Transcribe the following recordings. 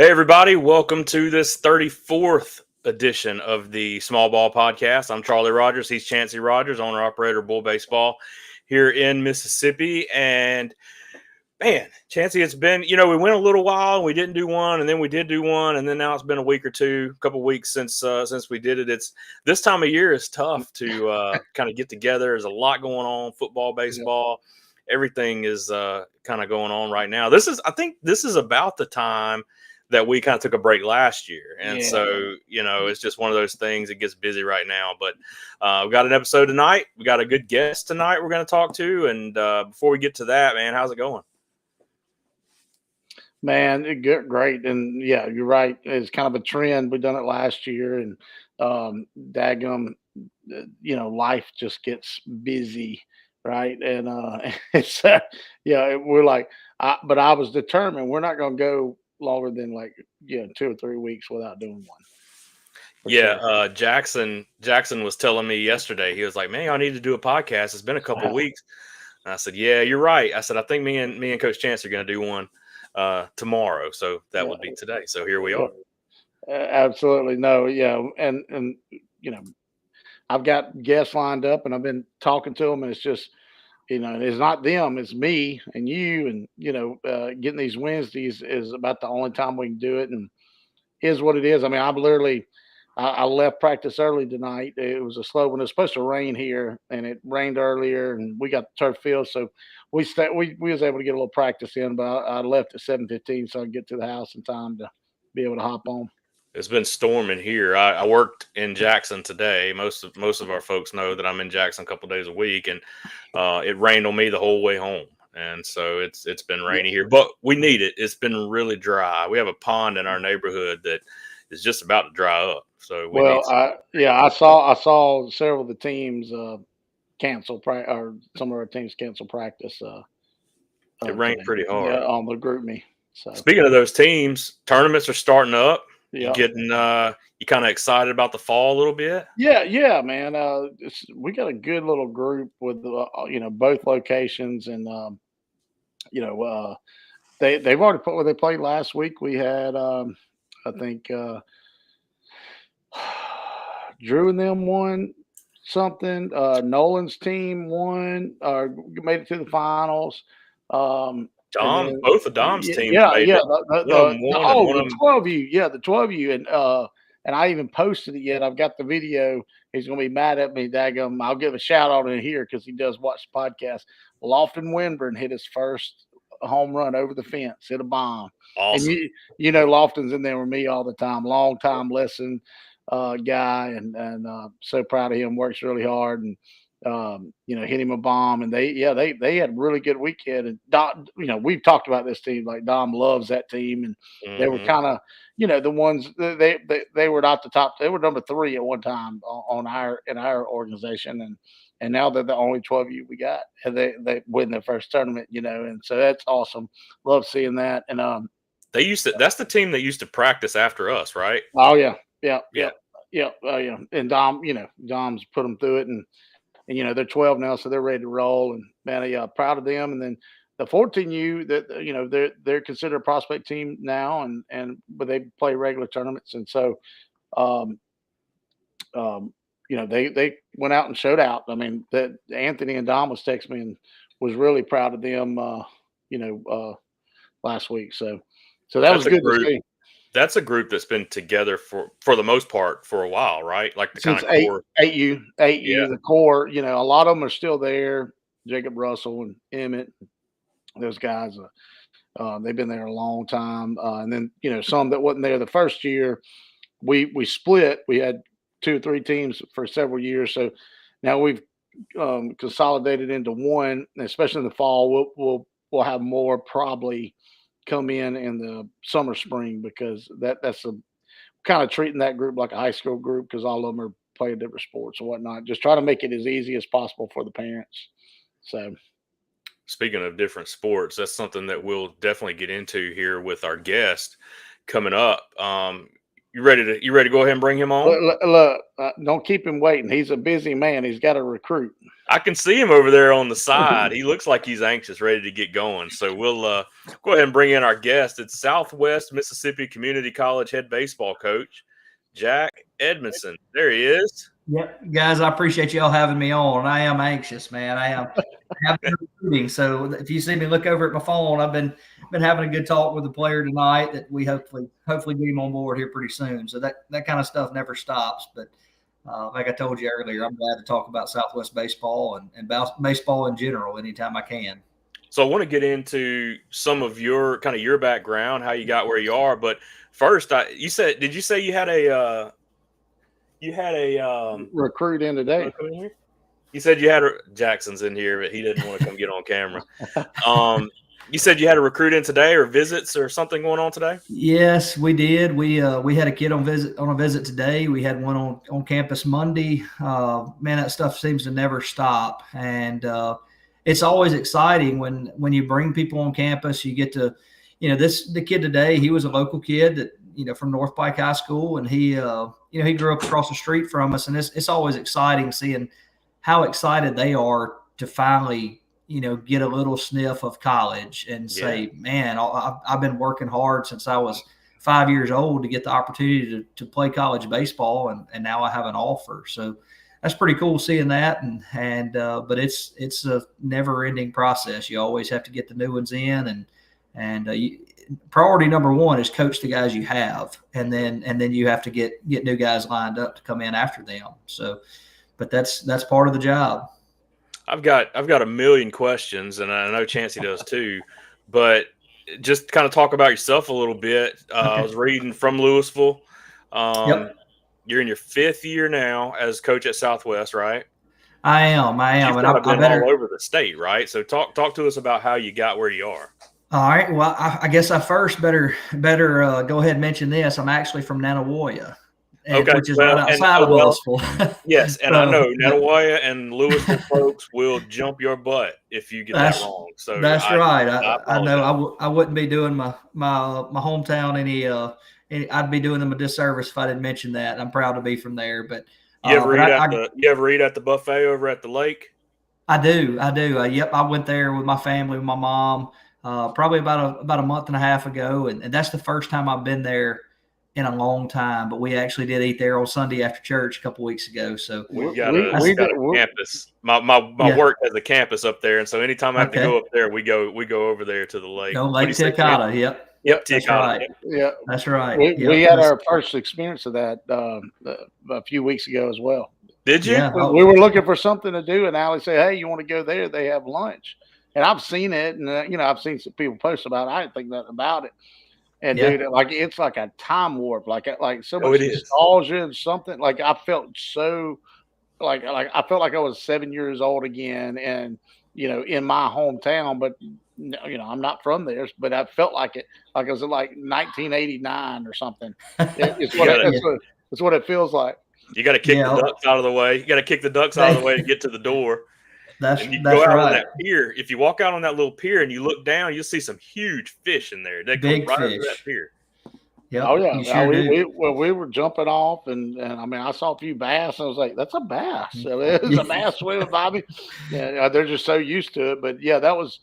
Hey, everybody. Welcome to this 34th edition of the Small Ball Podcast. I'm Charlie Rogers. He's Chancey Rogers, owner operator of Bull Baseball here in Mississippi. And man, Chancey, it's been, we went a little while and we didn't do one, and then we did do one, and then now it's been a week or two, a couple of weeks since we did it. It's this time of year is tough to kind of get together. There's a lot going on, football, baseball, everything is kind of going on right now. I think this is about the time that we kind of took a break last year. And so, it's just one of those things. It gets busy right now. But we got an episode tonight. We got a good guest tonight we're going to talk to. And before we get to that, man, how's it going? Man, great. And yeah, you're right. It's kind of a trend. We done it last year, and daggum, life just gets busy, right? And it's we're like, but I was determined we're not going to go longer than 2 or 3 weeks without doing one. Yeah, sure. Jackson was telling me yesterday. He was like, "Man, I need to do a podcast. It's been a couple weeks." And I said, "Yeah, you're right." I said, "I think me and Coach Chance are going to do one tomorrow." So that would be today. So here we are. Absolutely. No, yeah, and I've got guests lined up, and I've been talking to them, and it's just it's not them, it's me and you, and getting these Wednesdays is about the only time we can do it, and is what it is. I mean, I left practice early tonight. It was a slow one. It was supposed to rain here, and it rained earlier, and we got the turf field, so we was able to get a little practice in. But I left at 7:15, so I could get to the house in time to be able to hop on. It's been storming here. I worked in Jackson today. Most of our folks know that I'm in Jackson a couple days a week, and it rained on me the whole way home. And so it's been rainy here, but we need it. It's been really dry. We have a pond in our neighborhood that is just about to dry up. So I saw several of the teams cancel or some of our teams cancel practice. It rained pretty hard. Yeah, on the group me. So speaking of those teams, tournaments are starting up. You getting you kind of excited about the fall a little bit? Yeah, man. We got a good little group with both locations, and they've already put where they played last week. We had I think Drew and them won something. Nolan's team won or made it to the finals. Both of Dom's teams. The 12U, the 12U, and I even posted it yet. I've got the video. He's going to be mad at me, daggum. I'll give a shout out in here because he does watch the podcast. Lofton Winburn hit his first home run over the fence, hit a bomb. Awesome. And Lofton's in there with me all the time. Long time listen guy, and so proud of him. Works really hard, and hit him a bomb. And they had a really good weekend. And Dom, we've talked about this team. Like Dom loves that team, and they were kind of the ones they were not the top. They were number 3 at one time in our organization, and now they're the only 12U we got, and they win their first tournament. And so that's awesome. Love seeing that. And that's the team that used to practice after us, right? Oh yeah. And Dom's put them through it, and they're 12 now, so they're ready to roll. And man, proud of them. And then the 14U, that they're considered a prospect team now, but they play regular tournaments, and so they went out and showed out. I mean, that Anthony and Dom was texting me and was really proud of them. Last week, so that was good to see. That's a group that's been together for the most part for a while, right? Like the Since kind of core. 8U, the core. A lot of them are still there. Jacob Russell and Emmett, those guys, they've been there a long time. And then some that wasn't there the first year. We split. We had 2 or 3 teams for several years, so now we've consolidated into one. Especially in the fall, we'll have more probably come in the summer spring, because that's a kind of treating that group like a high school group, because all of them are playing different sports and whatnot. Just try to make it as easy as possible for the parents. So speaking of different sports, that's something that we'll definitely get into here with our guest coming up. You ready to go ahead and bring him on? Look, don't keep him waiting. He's a busy man. He's got to recruit. I can see him over there on the side. He looks like he's anxious, ready to get going. So we'll go ahead and bring in our guest. It's Southwest Mississippi Community College head baseball coach, Jack Edmonsen. There he is. Yep, guys, I appreciate y'all having me on. I am anxious, man. I have been recruiting. So if you see me look over at my phone, I've been having a good talk with the player tonight that we hopefully get him on board here pretty soon. So that kind of stuff never stops. But like I told you earlier, I'm glad to talk about Southwest baseball and baseball in general anytime I can. So I want to get into some of your background, how you got where you are. But first, did you say you had a recruit in today? You said you had Jackson's in here, but he didn't want to come get on camera. You said you had a recruit in today, or visits, or something going on today? Yes, we did. We had a kid on a visit today. We had one on campus Monday. Man, that stuff seems to never stop, and it's always exciting when you bring people on campus. You get to, the kid today. He was a local kid that from North Pike High School, and he grew up across the street from us, and it's always exciting seeing how excited they are to finally get a little sniff of college and say, man, I've been working hard since I was 5 years old to get the opportunity to play college baseball, and now I have an offer. So that's pretty cool seeing that, but it's a never ending process. You always have to get the new ones in, and priority number one is coach the guys you have, and then you have to get new guys lined up to come in after them. So, but that's part of the job. I've got a million questions, and I know Chancey does too. But just kind of talk about yourself a little bit. Okay. I was reading from Louisville. Yep. You're in your 5th year now as coach at Southwest, right? I am. You've kind of been all over the state, right? So talk to us about how you got where you are. All right. Well, I guess I first better go ahead and mention this. I'm actually from Nanawoya. Which is right outside of Louisville. Yes, and I know Nanawoya and Louisville folks will jump your butt if you get that wrong. So that's right. I know I wouldn't be doing my hometown any. I'd be doing them a disservice if I didn't mention that. I'm proud to be from there. But you ever eat at the buffet over at the lake? I do. Yep, I went there with my family, with my mom, probably about a month and a half ago, and that's the first time I've been there in a long time, but we actually did eat there on Sunday after church a couple weeks ago. So we got a campus. My work has a campus up there, and so anytime I have to go up there, we go over there to the lake. Lake Tiacata. Yep, that's right. Yeah, that's right. We had our first experience of that a few weeks ago as well. Did you? Yeah. We were looking for something to do, and Allie said, "Hey, you want to go there? They have lunch." And I've seen it, and I've seen some people post about it. I didn't think nothing about it. And dude, it's like a time warp, like so much nostalgia and something. Like I felt so, like I felt like I was 7 years old again, and in my hometown. But I'm not from there, but I felt like it, like it was like 1989 or something. It's what it feels like. You got to kick the ducks out of the way. You got to kick the ducks out of the way to get to the door. That's go out right. on that pier. If you walk out on that little pier and you look down, you'll see some huge fish in there. They come right over that pier. Yep. Oh yeah, we were jumping off, and I mean I saw a few bass. And I was like, "That's a bass." So it was a bass swimming by me. Yeah, they're just so used to it. But yeah, it was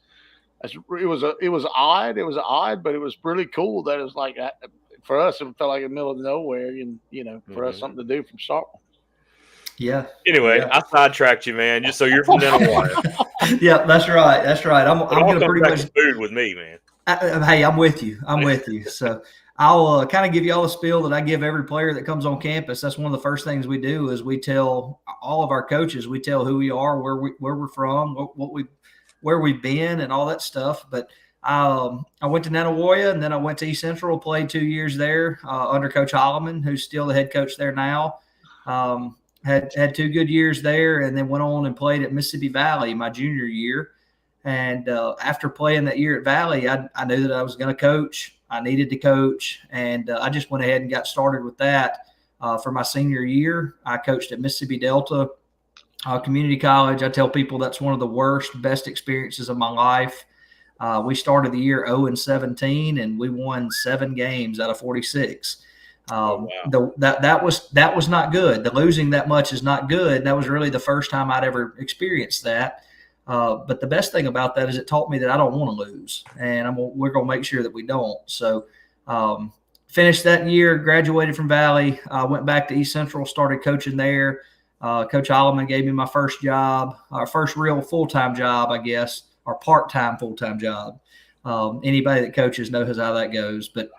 odd. It was odd, but it was really cool. That it was like for us, it felt like in the middle of nowhere, and for us something to do from start. Yeah. Anyway, I sidetracked you, man. Just so you're from Nanawoya. Yeah, that's right. I'm going to pretty much food with me, man. Hey, I'm with you. So I'll kind of give you all a spiel that I give every player that comes on campus. That's one of the first things we do is we tell all of our coaches, we tell who we are, where we're from, where we've been, and all that stuff. But I went to Nanawoya, and then I went to East Central, played 2 years there under Coach Holloman, who's still the head coach there now. Had 2 good years there, and then went on and played at Mississippi Valley my junior year. And after playing that year at Valley, I knew that I was going to coach. I needed to coach, and I just went ahead and got started with that for my senior year. I coached at Mississippi Delta Community College. I tell people that's one of the best experiences of my life. We started the year 0-17, and we won 7 games out of 46. Wow. That was not good. The losing that much is not good. That was really the first time I'd ever experienced that. But the best thing about that is it taught me that I don't want to lose, and we're going to make sure that we don't. So finished that year, graduated from Valley, went back to East Central, started coaching there. Coach Alleman gave me my first job, our first real full-time job, I guess, or part-time full-time job. Anybody that coaches knows how that goes. But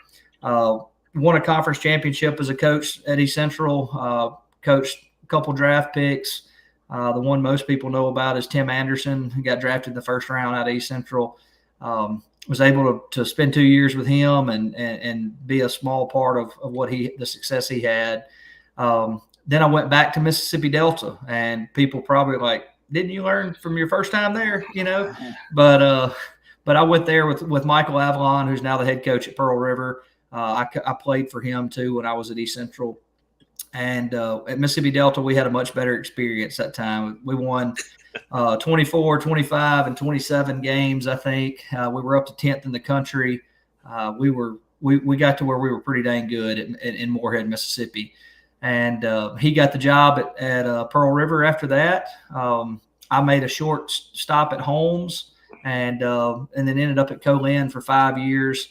won a conference championship as a coach at East Central, coached a couple draft picks. The one most people know about is Tim Anderson, who got drafted in the first round out of East Central. Was able to spend 2 years with him and be a small part of the success he had. Then I went back to Mississippi Delta, and people probably like, didn't you learn from your first time there? But I went there with Michael Avalon, who's now the head coach at Pearl River. I played for him too when I was at East Central. And at Mississippi Delta, we had a much better experience that time. We won 24, 25, and 27 games, I think. We were up to 10th in the country. We got to where we were pretty dang good in Moorhead, Mississippi. And he got the job at Pearl River after that. I made a short stop at Holmes and then ended up at Co-Lin for 5 years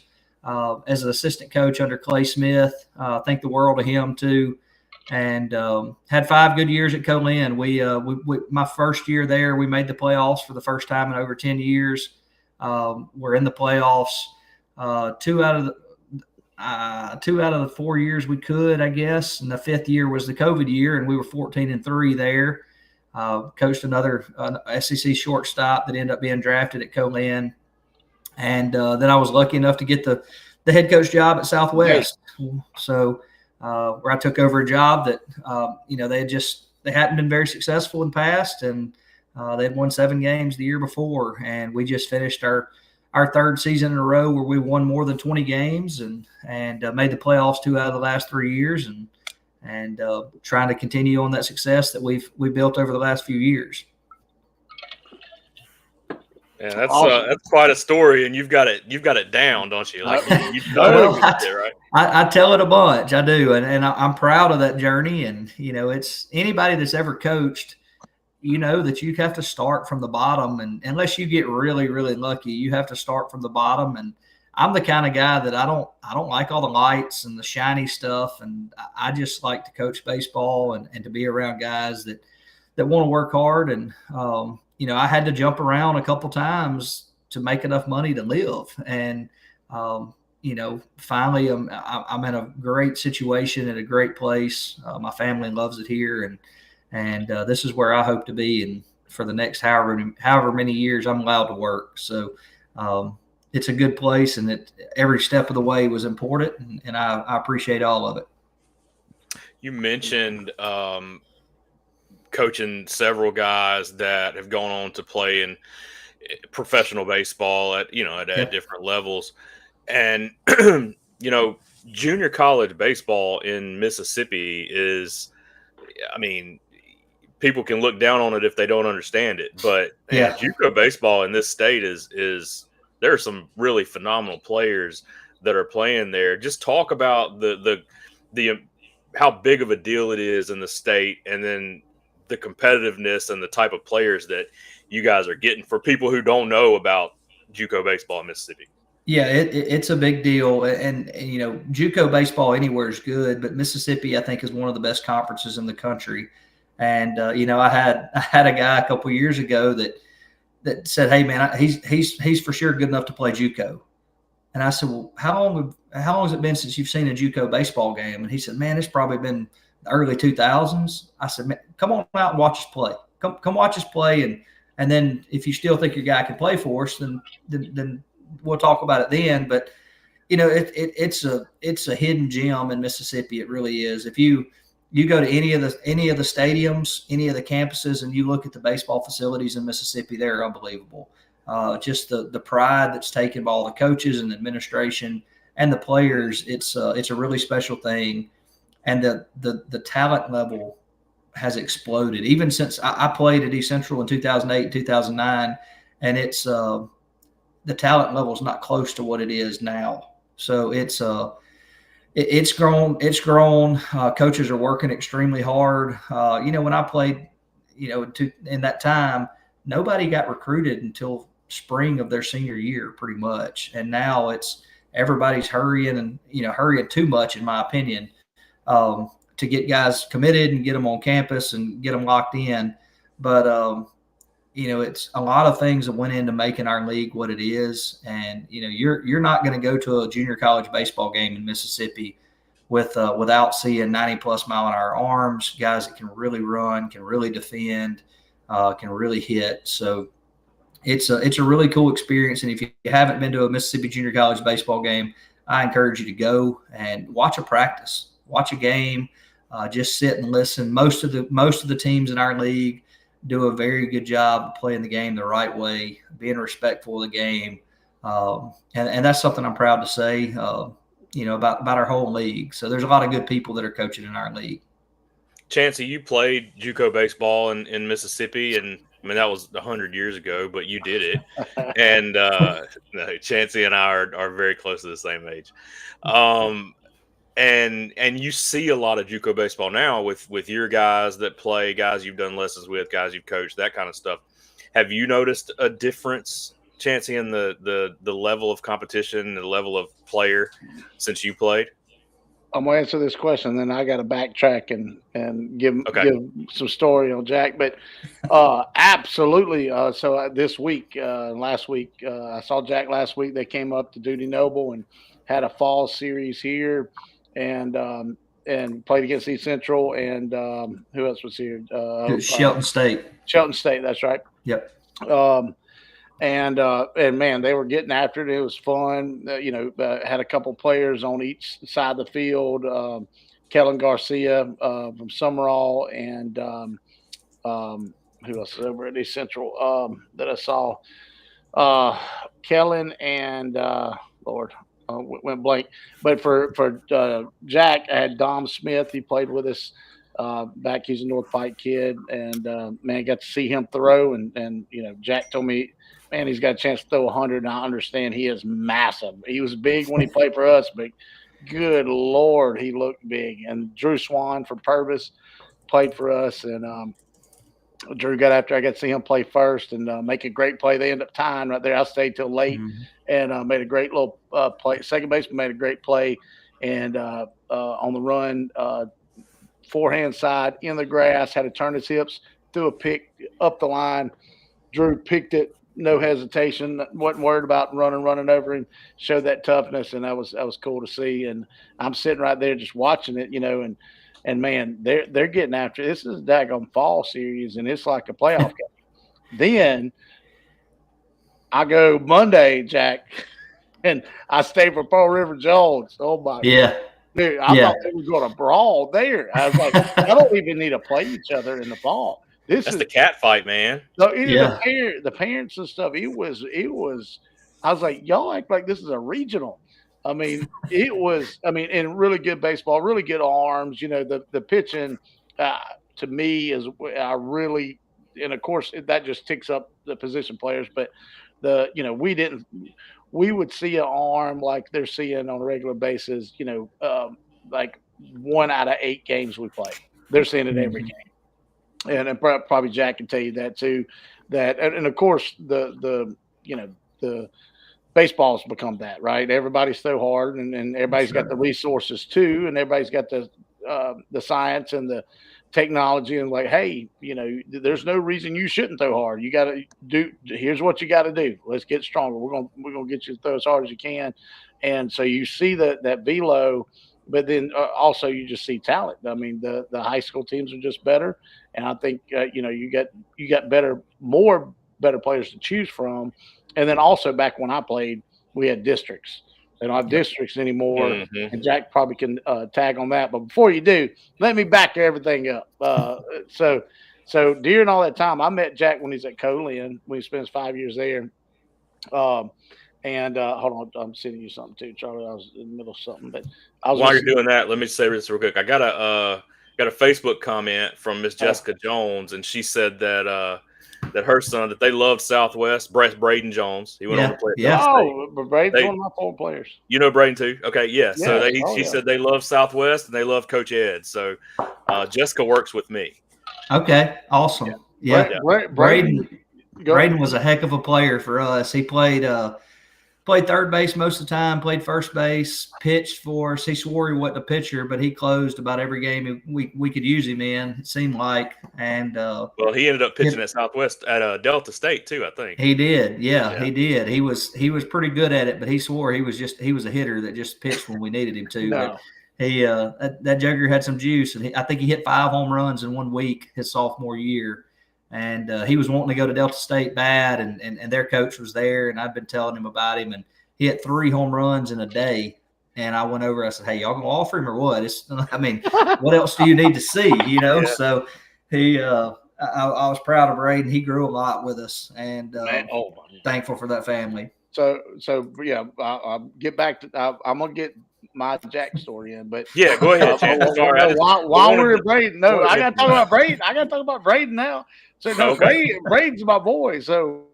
as an assistant coach under Clay Smith. Think the world of him too. And had 5 good years at Co-Lin. We my first year there, we made the playoffs for the first time in over 10 years. We're in the playoffs 2 out of the 4 years we could, I guess. And the 5th year was the COVID year, and we were 14-3 there. Coached another SEC shortstop that ended up being drafted at Co-Lin. And then I was lucky enough to get the head coach job at Southwest. So where I took over a job that, they hadn't been very successful in the past, and they had won 7 games the year before. And we just finished our 3rd season in a row where we won more than 20 games and made the playoffs 2 out of the last 3 years, and trying to continue on that success that we built over the last few years. Yeah, that's awesome. That's quite a story, and you've got it down, don't you? Like right? I tell it a bunch. I do, and I'm proud of that journey. And it's anybody that's ever coached, that you have to start from the bottom, and unless you get really, really lucky, you have to start from the bottom. And I'm the kind of guy that I don't like all the lights and the shiny stuff, and I just like to coach baseball and to be around guys that want to work hard. And I had to jump around a couple times to make enough money to live. And, finally I'm in a great situation at a great place. My family loves it here. And this is where I hope to be. And for the next however many years I'm allowed to work. So it's a good place, and every step of the way was important. And I appreciate all of it. You mentioned, coaching several guys that have gone on to play in professional baseball at different levels. And, junior college baseball in Mississippi is, people can look down on it if they don't understand it, but JUCO baseball in this state is there are some really phenomenal players that are playing there. Just talk about the how big of a deal it is in the state, and then the competitiveness and the type of players that you guys are getting for people who don't know about JUCO baseball in Mississippi. Yeah, it's a big deal. And JUCO baseball anywhere is good, but Mississippi, I think, is one of the best conferences in the country. And, I had a guy a couple of years ago that said, "Hey man, he's for sure good enough to play JUCO." And I said, "Well, how long has it been since you've seen a JUCO baseball game?" And he said, "Man, it's probably been the early 2000s. I said, "Man, come on out and watch us play. Come watch us play. And then if you still think your guy can play for us, then we'll talk about it then." But, it's a hidden gem in Mississippi. It really is. If you go to any of the stadiums, any of the campuses, and you look at the baseball facilities in Mississippi, they're unbelievable. Just the pride that's taken by all the coaches and the administration and the players. It's a really special thing. And the talent level has exploded even since I played at East Central in 2008, 2009, and it's the talent level is not close to what it is now. So it's It's grown. It's grown. Coaches are working extremely hard. When I played, in that time, nobody got recruited until spring of their senior year, pretty much. And now it's everybody's hurrying and hurrying too much, in my opinion, to get guys committed and get them on campus and get them locked in. But it's a lot of things that went into making our league what it is. And you're not going to go to a junior college baseball game in Mississippi without seeing 90-plus-mile-an-hour arms, guys that can really run, can really defend, can really hit. So it's a really cool experience. And if you haven't been to a Mississippi junior college baseball game, I encourage you to go and watch a practice, watch a game, just sit and listen. Most of the teams in our league do a very good job of playing the game the right way, being respectful of the game. And that's something I'm proud to say, about our whole league. So there's a lot of good people that are coaching in our league. Chancey, you played JUCO baseball in Mississippi, and I mean, that was 100 years ago, but you did it. And Chancey and I are very close to the same age. And you see a lot of JUCO baseball now with your guys that play, guys you've done lessons with, guys you've coached, that kind of stuff. Have you noticed a difference, Chancey, in the level of competition, the level of player since you played? I'm gonna answer this question, then I got to backtrack and give some story on Jack. But absolutely. So this week, last week, I saw Jack last week. They came up to Duty Noble and had a fall series here, and played against East Central. And who else was here? Shelton State. Shelton State. That's right. Yep. And man, they were getting after it. It was fun. Had a couple players on each side of the field. Kellen Garcia from Summerall, and who else is over at East Central that I saw? Kellen and went blank. But for Jack, I had Dom Smith. He played with us back. He's a North Pike kid, and man, got to see him throw. And Jack told me, man, he's got a chance to throw 100. And I understand he is massive. He was big when he played for us, but good Lord, he looked big. And Drew Swan from Purvis played for us, and Drew got after. I got to see him play first and make a great play. They ended up tying right there. I stayed till late and made a great little play. Second baseman made a great play, and on the run, forehand side in the grass, had to turn his hips, threw a pick up the line. Drew picked it, no hesitation, wasn't worried about running over him, showed that toughness, and that was cool to see. And I'm sitting right there just watching it, and man, they're getting after it. This is a daggone fall series, and it's like a playoff game. Then I go Monday, Jack, and I stay for Pearl River Jones. Oh my God. Dude, I thought they were going to brawl there. I was like, I don't even need to play each other in the fall. That's the cat fight, man. So the parents and stuff. It was. I was like, y'all act like this is a regional. I mean, it was. I mean, and really good baseball, really good arms. The pitching to me is really, and of course that just ticks up the position players. But we would see an arm like they're seeing on a regular basis. Like 1 out of 8 games we play, they're seeing it every game. And probably Jack can tell you that too. And of course the baseball's become that, right? Everybody's so hard, and everybody's got the resources too, and everybody's got the science and the technology, and like, hey, there's no reason you shouldn't throw hard. You got to do. Here's what you got to do. Let's get stronger. We're gonna get you to throw as hard as you can, and so you see that velo. But then also you just see talent. I mean, the high school teams are just better, and I think you got more better players to choose from. And then also back when I played, we had districts. They don't have districts anymore, and Jack probably can tag on that. But before you do, let me back everything up. So during all that time, I met Jack when he's at Colin, when he spends 5 years there. And hold on, I'm sending you something too, Charlie. I was in the middle of something, but while you're doing that, let me say this real quick. I got a Facebook comment from Miss Jessica Jones, and she said that that her son that they love Southwest. Braden Jones. He went on to play at Yeah. Delta State. Oh, but Braden's one of my former players. You know Braden too? Okay, yeah. So Yes. she said they love Southwest and they love Coach Ed. So Jessica works with me. Okay, awesome. Yeah. Braden was a heck of a player for us. He played third base most of the time, played first base, pitched for us. He swore he wasn't a pitcher, but he closed about every game we could use him in, it seemed like. And well, he ended up pitching at Southwest at Delta State too, I think. He did. Yeah, he did. He was pretty good at it, but he swore he was a hitter that just pitched when we needed him to. No. But he that Jugger had some juice, and I think he hit 5 home runs in 1 week his sophomore year. And he was wanting to go to Delta State bad, and their coach was there, and I'd been telling him about him, and he hit 3 home runs in a day. And I went over, I said, hey, y'all gonna offer him or what? What else do you need to see? Yeah. So he I was proud of Braden. He grew a lot with us, and thankful for that family. So yeah, I'll get back to I'm gonna get my Jack story in, but yeah, go ahead. While we're Braden, I gotta talk about Braden. I gotta talk about Braden now. So no, Braden's my boy. So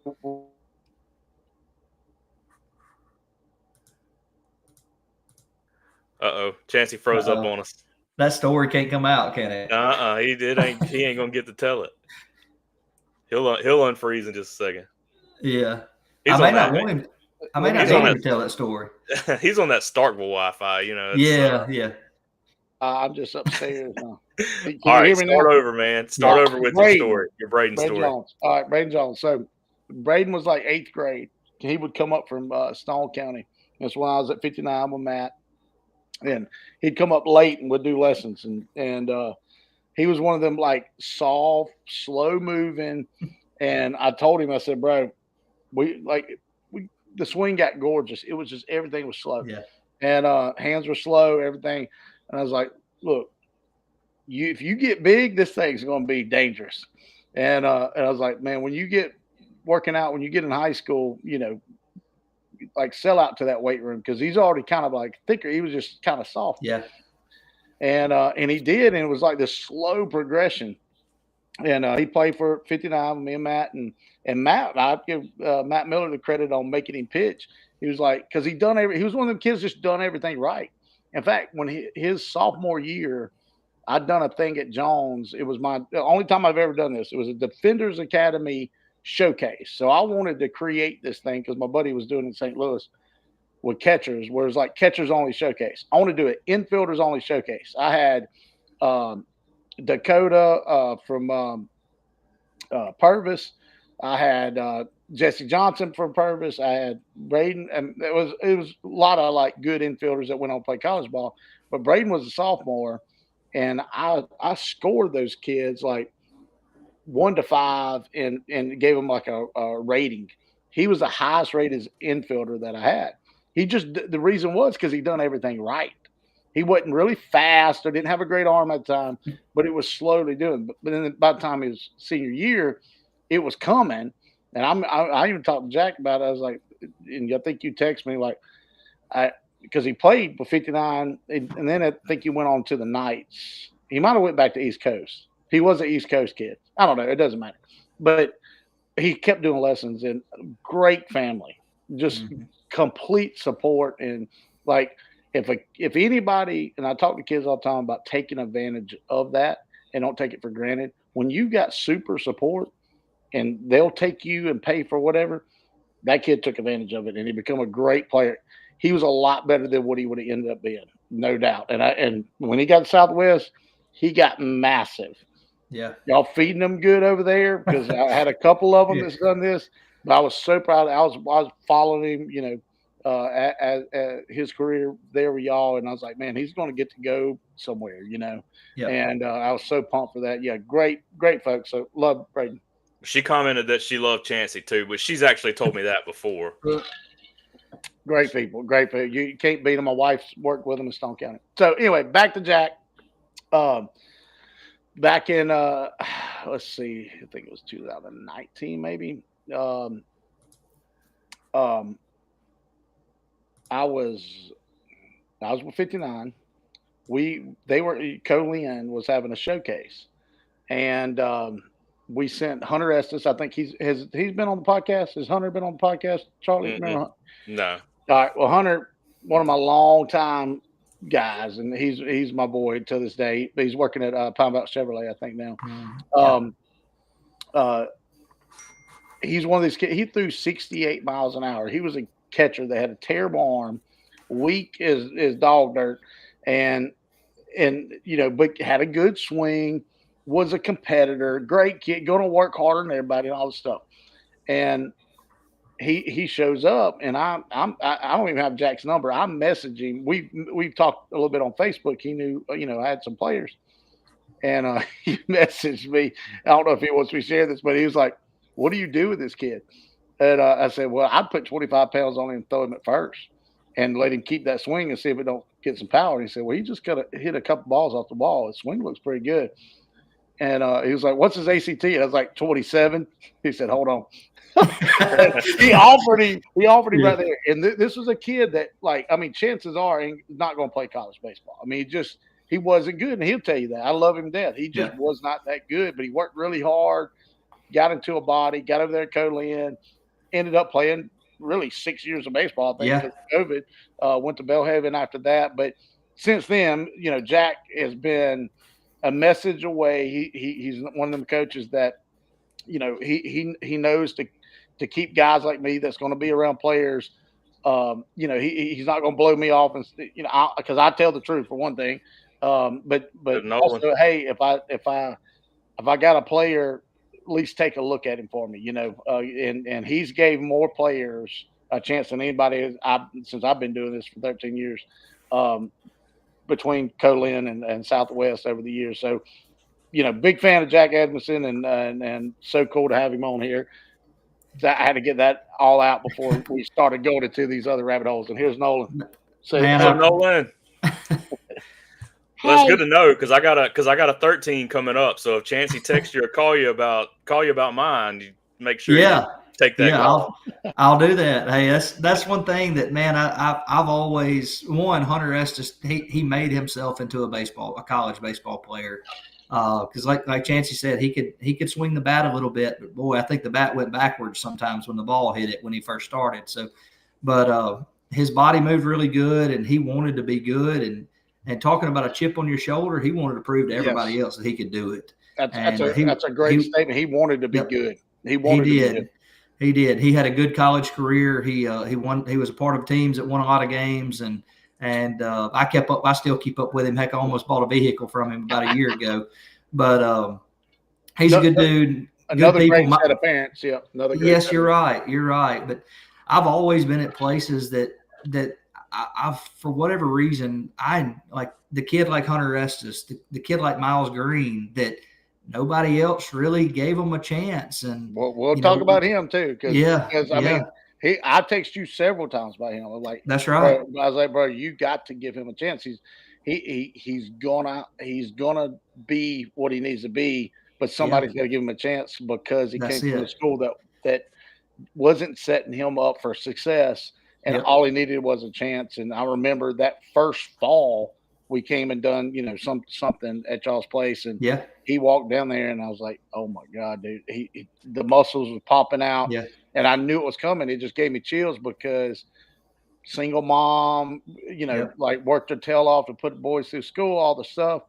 Chancey froze up on us. That story can't come out, can it? He ain't gonna get to tell it. He'll unfreeze in just a second. Yeah, I may not want him to tell that story. He's on that Starkville Wi-Fi, Yeah. I'm just upstairs now. All right, start over, man. Start over with your story, your Braden story. Jones. All right, Braden Jones. So Braden was like 8th grade. He would come up from Stone County. That's when I was at 59 with Matt. And he'd come up late and would do lessons. And he was one of them like soft, slow moving. And I told him, I said, bro, the swing got gorgeous. It was just everything was slow. Yeah. And hands were slow, everything. And I was like, look, if you get big, this thing's going to be dangerous. And I was like, man, when you get working out, when you get in high school, like sell out to that weight room, because he's already kind of like thicker. He was just kind of soft. Yeah. And he did, and it was like this slow progression. And he played for 59 with me and Matt. And Matt, I'd give Matt Miller the credit on making him pitch. He was like, because he was one of them kids just done everything right. In fact, when his sophomore year, I'd done a thing at Jones. It was the only time I've ever done this. It was a Defenders Academy showcase. So I wanted to create this thing because my buddy was doing it in St. Louis with catchers, where it's like catchers only showcase. I want to do it infielders only showcase. I had Dakota from Purvis. I had Jesse Johnson from Purvis. I had Braden, and it was a lot of like good infielders that went on to play college ball. But Braden was a sophomore, and I scored those kids like 1 to 5 and gave him like a rating. He was the highest rated infielder that I had. The reason was because he done everything right. He wasn't really fast or didn't have a great arm at the time, but it was slowly doing. But then by the time he was senior year, it was coming. And I even talked to Jack about it. I was like, and I think you text me like, because he played for 59, and then I think he went on to the Knights. He might have went back to East Coast. He was an East Coast kid. I don't know. It doesn't matter. But he kept doing lessons, and great family, just complete support. And like, if anybody, and I talk to kids all the time about taking advantage of that and don't take it for granted, when you got super support and they'll take you and pay for whatever, that kid took advantage of it and he became a great player. He was a lot better than what he would have ended up being, no doubt. And when he got to Southwest, he got massive. Yeah. Y'all feeding them good over there, because I had a couple of them that's done this, but I was so proud. I was following him, as his career there with y'all, and I was like, man, he's going to get to go somewhere, Yeah. And I was so pumped for that. Yeah, great folks. So love Braden. She commented that she loved Chancey too, but she's actually told me that before. Great people. You can't beat them. My wife's worked with them in Stone County. So anyway, back to Jack. Back in let's see, I think it was 2019 maybe. I was with 59. Colin was having a showcase, and we sent Hunter Estes. I think he's been on the podcast. Has Hunter been on the podcast, Charlie? Remember? No. All right. Well, Hunter, one of my longtime guys, and he's my boy to this day. He's working at Pine Belt Chevrolet, I think now. He's one of these kids. He threw 68 miles an hour. He was a catcher that had a terrible arm, weak as dog dirt, and but had a good swing. Was a competitor, great kid, going to work harder than everybody, and all this stuff. And he shows up, and I don't even have Jack's number. I message him. We've talked a little bit on Facebook. He knew, I had some players, and he messaged me. I don't know if he wants me to share this, but he was like, "What do you do with this kid?" And I said, "Well, I'd put 25 pounds on him and throw him at first, and let him keep that swing and see if it don't get some power." And he said, "Well, he just got to hit a couple balls off the ball. His swing looks pretty good." And he was like, "What's his ACT?" And I was like, 27. He said, "Hold on." he offered him right there. And this was a kid that, chances are he's not going to play college baseball. He wasn't good, and he'll tell you that. I love him to death. He just was not that good, but he worked really hard, got into a body, got over there at Colin, ended up playing really 6 years of baseball, I think, because COVID. Went to Belhaven after that. But since then, Jack has been a message away. He's one of them coaches that, he knows to keep guys like me that's going to be around players. He's not going to blow me off, and because I tell the truth for one thing. But also, hey, if I got a player, at least take a look at him for me, and he's gave more players a chance than anybody since I've been doing this for 13 years, between Colin and Southwest over the years. So, big fan of Jack Edmonsen, and so cool to have him on here. I had to get that all out before we started going into these other rabbit holes. And here's Nolan. Nolan. Well, that's good to know, because I got a 13 coming up. So if Chancey texts you or call you about mine, you make sure you take that call. I'll do that. Hey, that's one thing that, man, I've always Hunter Estes. He made himself into a college baseball player. Because like Chancey said, he could swing the bat a little bit, but boy, I think the bat went backwards sometimes when the ball hit it when he first started. So, but his body moved really good, and he wanted to be good. And talking about a chip on your shoulder, he wanted to prove to everybody else that he could do it. That's a great statement. He wanted to be good. He wanted to be good. He did. He had a good college career. He won. He was a part of teams that won a lot of games, and I kept up. I still keep up with him. Heck, I almost bought a vehicle from him about a year ago. But he's a good dude. Another great set of parents. Yeah. Yes, you're right. You're right. But I've always been at places that I've, for whatever reason, I like the kid like Hunter Estes, the kid like Miles Green, that nobody else really gave him a chance. And we'll talk about him too, because I texted you several times about him. I was like, that's right. Bro, I was like, bro, you got to give him a chance. He's gonna be what he needs to be, but somebody's got to give him a chance, because he came from a school that wasn't setting him up for success, and all he needed was a chance. And I remember that first fall we came and done something at y'all's place, and he walked down there, and I was like, oh my God, dude, the muscles were popping out, and I knew it was coming. It just gave me chills, because single mom, like worked her tail off to put the boys through school, all the stuff,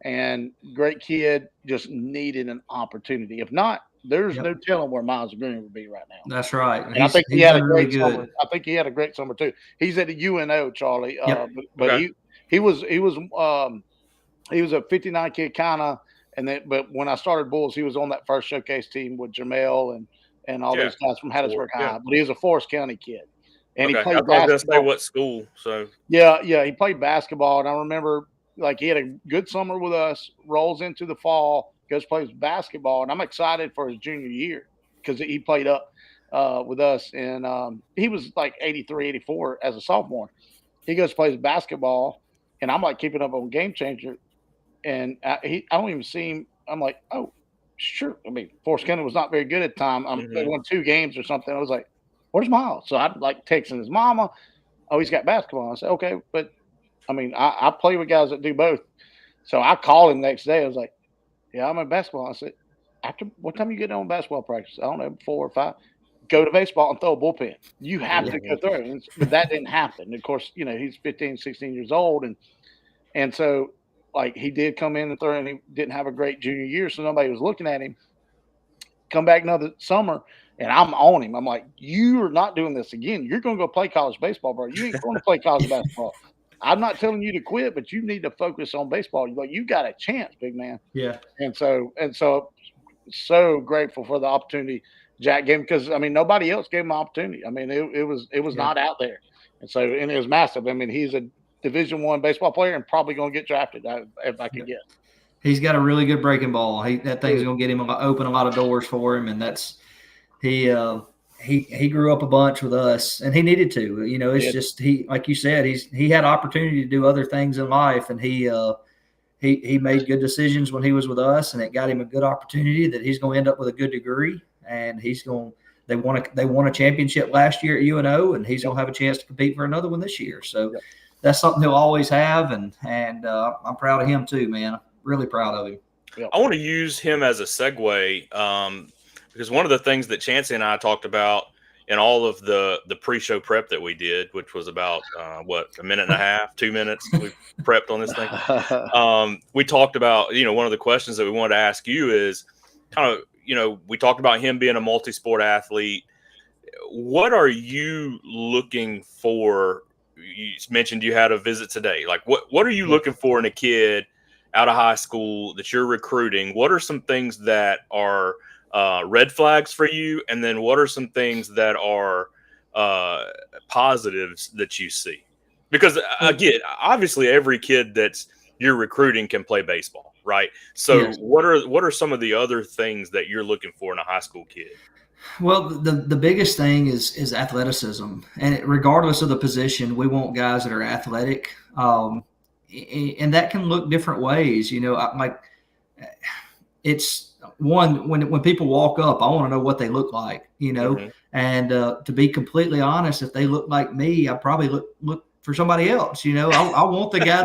and great kid, just needed an opportunity. If not, there's no telling where Miles Green would be right now. That's right. And I think he had a great summer. I think he had a great summer too. He's at the UNO, Charlie. But he was a 59 kid kind of, but when I started Bulls, he was on that first showcase team with Jamel and all those guys from Hattiesburg High. But he was a Forest County kid. And he played basketball. I was going to say what school. So he played basketball, and I remember he had a good summer with us. Rolls into the fall, goes plays basketball, and I'm excited for his junior year, because he played up with us, and he was like 83, 84 as a sophomore. He goes plays basketball, and I'm like keeping up on Game Changer, and I don't even see him. I'm like, oh, sure. I mean, Forest County was not very good at the time. They won 2 games or something. I was like, where's Miles? So I'm like texting his mama. Oh, he's got basketball. I said, okay, but I mean, I play with guys that do both. So I called him the next day. I was like, yeah, I'm in basketball. I said, after what time you get on basketball practice? I don't know, 4 or 5. Go to baseball and throw a bullpen. You have to go through. But that didn't happen. Of course, he's 15, 16 years old, and so like he did come in and throw, and he didn't have a great junior year, so nobody was looking at him. Come back another summer, and I'm on him. I'm like, you are not doing this again. You're going to go play college baseball, bro. You ain't going to play college basketball. I'm not telling you to quit, but you need to focus on baseball. Like, you got a chance, big man. Yeah. And so grateful for the opportunity Jack gave him, because I mean nobody else gave him an opportunity. I mean it was not out there, and it was massive. I mean he's a Division I baseball player and probably going to get drafted if I could guess. He's got a really good breaking ball. That thing's going to get him open a lot of doors for him, and he grew up a bunch with us, and he needed to. It's just like you said, he had opportunity to do other things in life, and he made good decisions when he was with us, and it got him a good opportunity that he's going to end up with a good degree, and they won a championship last year at UNO, and he's going to have a chance to compete for another one this year. So that's something he'll always have, and I'm proud of him too, man. Really proud of him. I want to use him as a segue because one of the things that Chancey and I talked about in all of the pre-show prep that we did, which was about a minute and a half, 2 minutes, we prepped on this thing. We talked about, one of the questions that we wanted to ask you is kind of, we talked about him being a multi-sport athlete. What are you looking for? You mentioned you had a visit today. Like, what are you looking for in a kid out of high school that you're recruiting? What are some things that are red flags for you? And then what are some things that are positives that you see? Because again, obviously every kid that's you're recruiting can play baseball, right? So what are some of the other things that you're looking for in a high school kid? Well, the biggest thing is athleticism, and regardless of the position, we want guys that are athletic. And that can look different ways, it's one, when people walk up, I want to know what they look like, and to be completely honest, if they look like me, I probably look for somebody else. I want the guy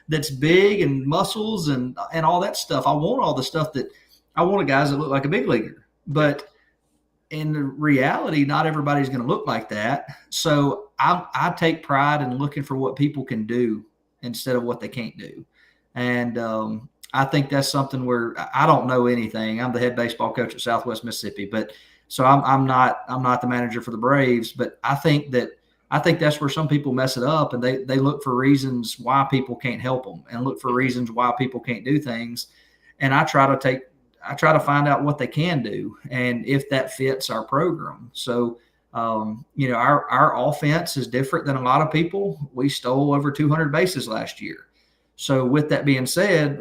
that's big and muscles and all that stuff. I want all the stuff I want guys that look like a big leaguer, but in reality, not everybody's going to look like that. So I take pride in looking for what people can do instead of what they can't do. And I think that's something where I don't know anything. I'm the head baseball coach at Southwest Mississippi, but so I'm not the manager for the Braves, but I think that's where some people mess it up, and they look for reasons why people can't help them and look for reasons why people can't do things. And I try to find out what they can do and if that fits our program. So our offense is different than a lot of people. We stole over 200 bases last year. So with that being said,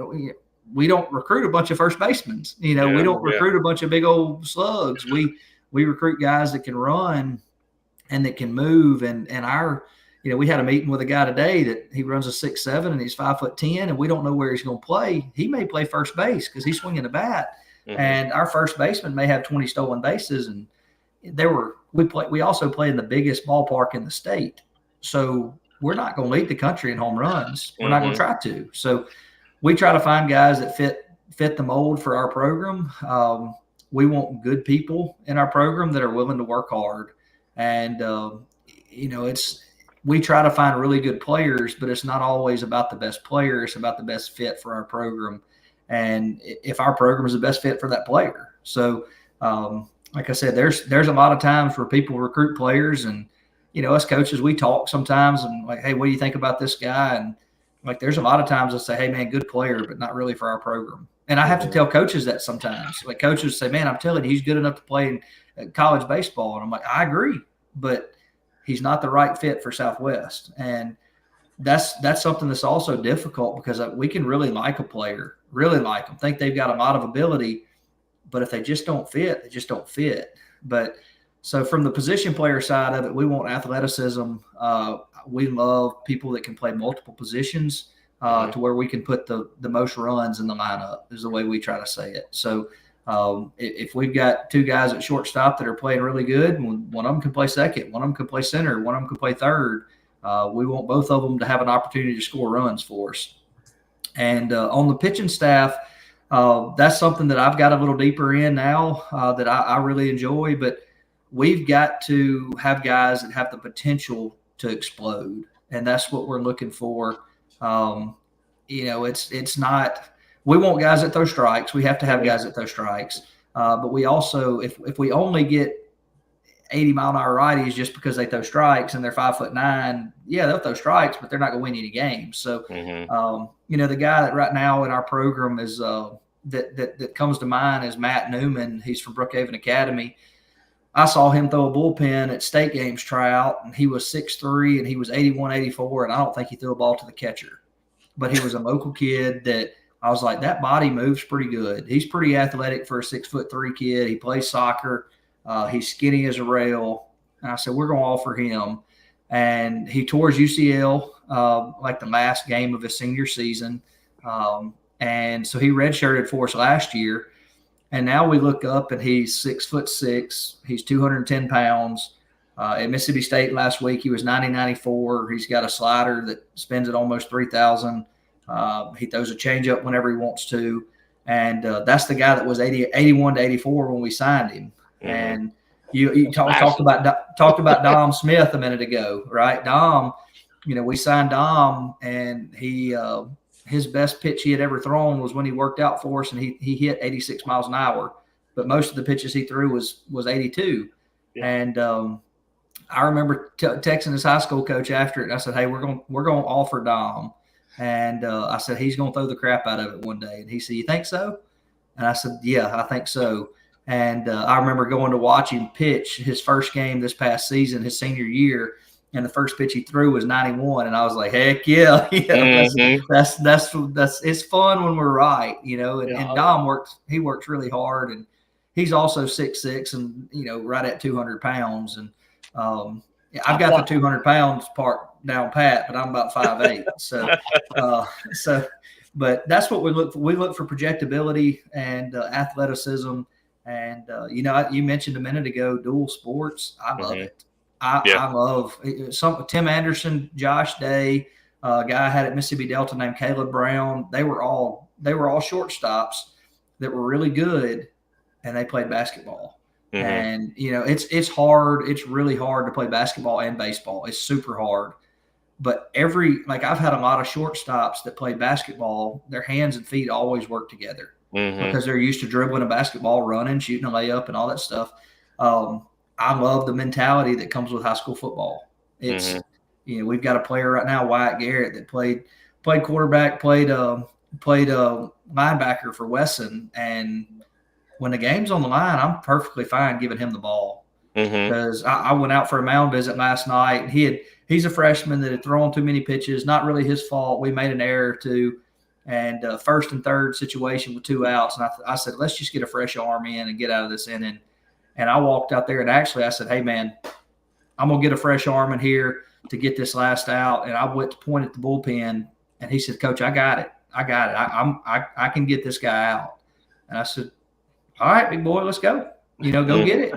we don't recruit a bunch of first basemen. We don't recruit a bunch of big old slugs. We recruit guys that can run and that can move. And we had a meeting with a guy today that he runs a 6'7" and he's 5'10", and we don't know where he's going to play. He may play first base because he's swinging the bat. Mm-hmm. And our first baseman may have 20 stolen bases. And we also play in the biggest ballpark in the state. So we're not going to lead the country in home runs. We're not going to try to. So we try to find guys that fit the mold for our program. We want good people in our program that are willing to work hard. And, we try to find really good players, but it's not always about the best player. It's about the best fit for our program. And if our program is the best fit for that player. So, like I said, there's a lot of times where people recruit players, and, us coaches, we talk sometimes and like, hey, what do you think about this guy? And like, there's a lot of times I say, hey man, good player, but not really for our program. And I have to tell coaches that sometimes. Like, coaches say, man, I'm telling you, he's good enough to play in college baseball. And I'm like, I agree, but he's not the right fit for Southwest. And that's something that's also difficult because we can really like a player, really like them, think they've got a lot of ability, but if they just don't fit, they just don't fit. But so from the position player side of it, we want athleticism. We love people that can play multiple positions to where we can put the most runs in the lineup is the way we try to say it. So if we've got two guys at shortstop that are playing really good, one of them can play second, one of them can play center, one of them can play third. We want both of them to have an opportunity to score runs for us. And on the pitching staff, that's something that I've got a little deeper in now that I really enjoy. But we've got to have guys that have the potential to explode, and that's what we're looking for. It's not – we want guys that throw strikes. We have to have guys that throw strikes. But we also – if we only get 80-mile-an-hour righties just because they throw strikes and they're 5'9", yeah, they'll throw strikes, but they're not going to win any games. So, the guy that right now in our program is that comes to mind is Matt Newman. He's from Brookhaven Academy. I saw him throw a bullpen at state games tryout, and he was 6'3", and he was 81, 84, and I don't think he threw a ball to the catcher. But he was a local kid that I was like, that body moves pretty good. He's pretty athletic for a 6'3" kid. He plays soccer. He's skinny as a rail. And I said, we're going to offer him. And he tore his UCL like the last game of his senior season. And so he redshirted for us last year. And now we look up and he's 6'6". He's 210 pounds. At Mississippi State last week, he was 90-94. He's got a slider that spins at almost 3,000. He throws a changeup whenever he wants to. And that's the guy that was 81 to 84 when we signed him. And you talked about Dom Smith a minute ago, right? Dom, we signed Dom, and he his best pitch he had ever thrown was when he worked out for us, and he hit 86 miles an hour. But most of the pitches he threw was 82. Yeah. And I remember texting his high school coach after it, and I said, "Hey, we're going to offer Dom," and I said he's going to throw the crap out of it one day. And he said, "You think so?" And I said, "Yeah, I think so." And I remember going to watch him pitch his first game this past season, his senior year, and the first pitch he threw was 91, and I was like, "Heck yeah!" That's it's fun when we're right, And Dom works really hard, and he's also 6'6" and right at 200 pounds. And I've got the 200 pounds part down pat, but I'm about 5'8". But that's what we look for. We look for projectability and athleticism. And, you mentioned a minute ago, dual sports. I love it. I love Tim Anderson, Josh Day, a guy I had at Mississippi Delta named Caleb Brown. They were all shortstops that were really good, and they played basketball. And, it's hard. It's really hard to play basketball and baseball. It's super hard. But I've had a lot of shortstops that played basketball. Their hands and feet always work together. Because they're used to dribbling a basketball, running, shooting a layup, and all that stuff. I love the mentality that comes with high school football. It's we've got a player right now, Wyatt Garrett, that played quarterback, played linebacker for Wesson, and when the game's on the line, I'm perfectly fine giving him the ball because I went out for a mound visit last night, and he's a freshman that had thrown too many pitches. Not really his fault. We made an error or two. And first and third situation with 2 outs. And I said, let's just get a fresh arm in and get out of this inning. And I walked out there, and actually I said, hey, man, I'm going to get a fresh arm in here to get this last out. And I went to point at the bullpen, and he said, Coach, I got it. I can get this guy out. And I said, all right, big boy, let's go. Go get it.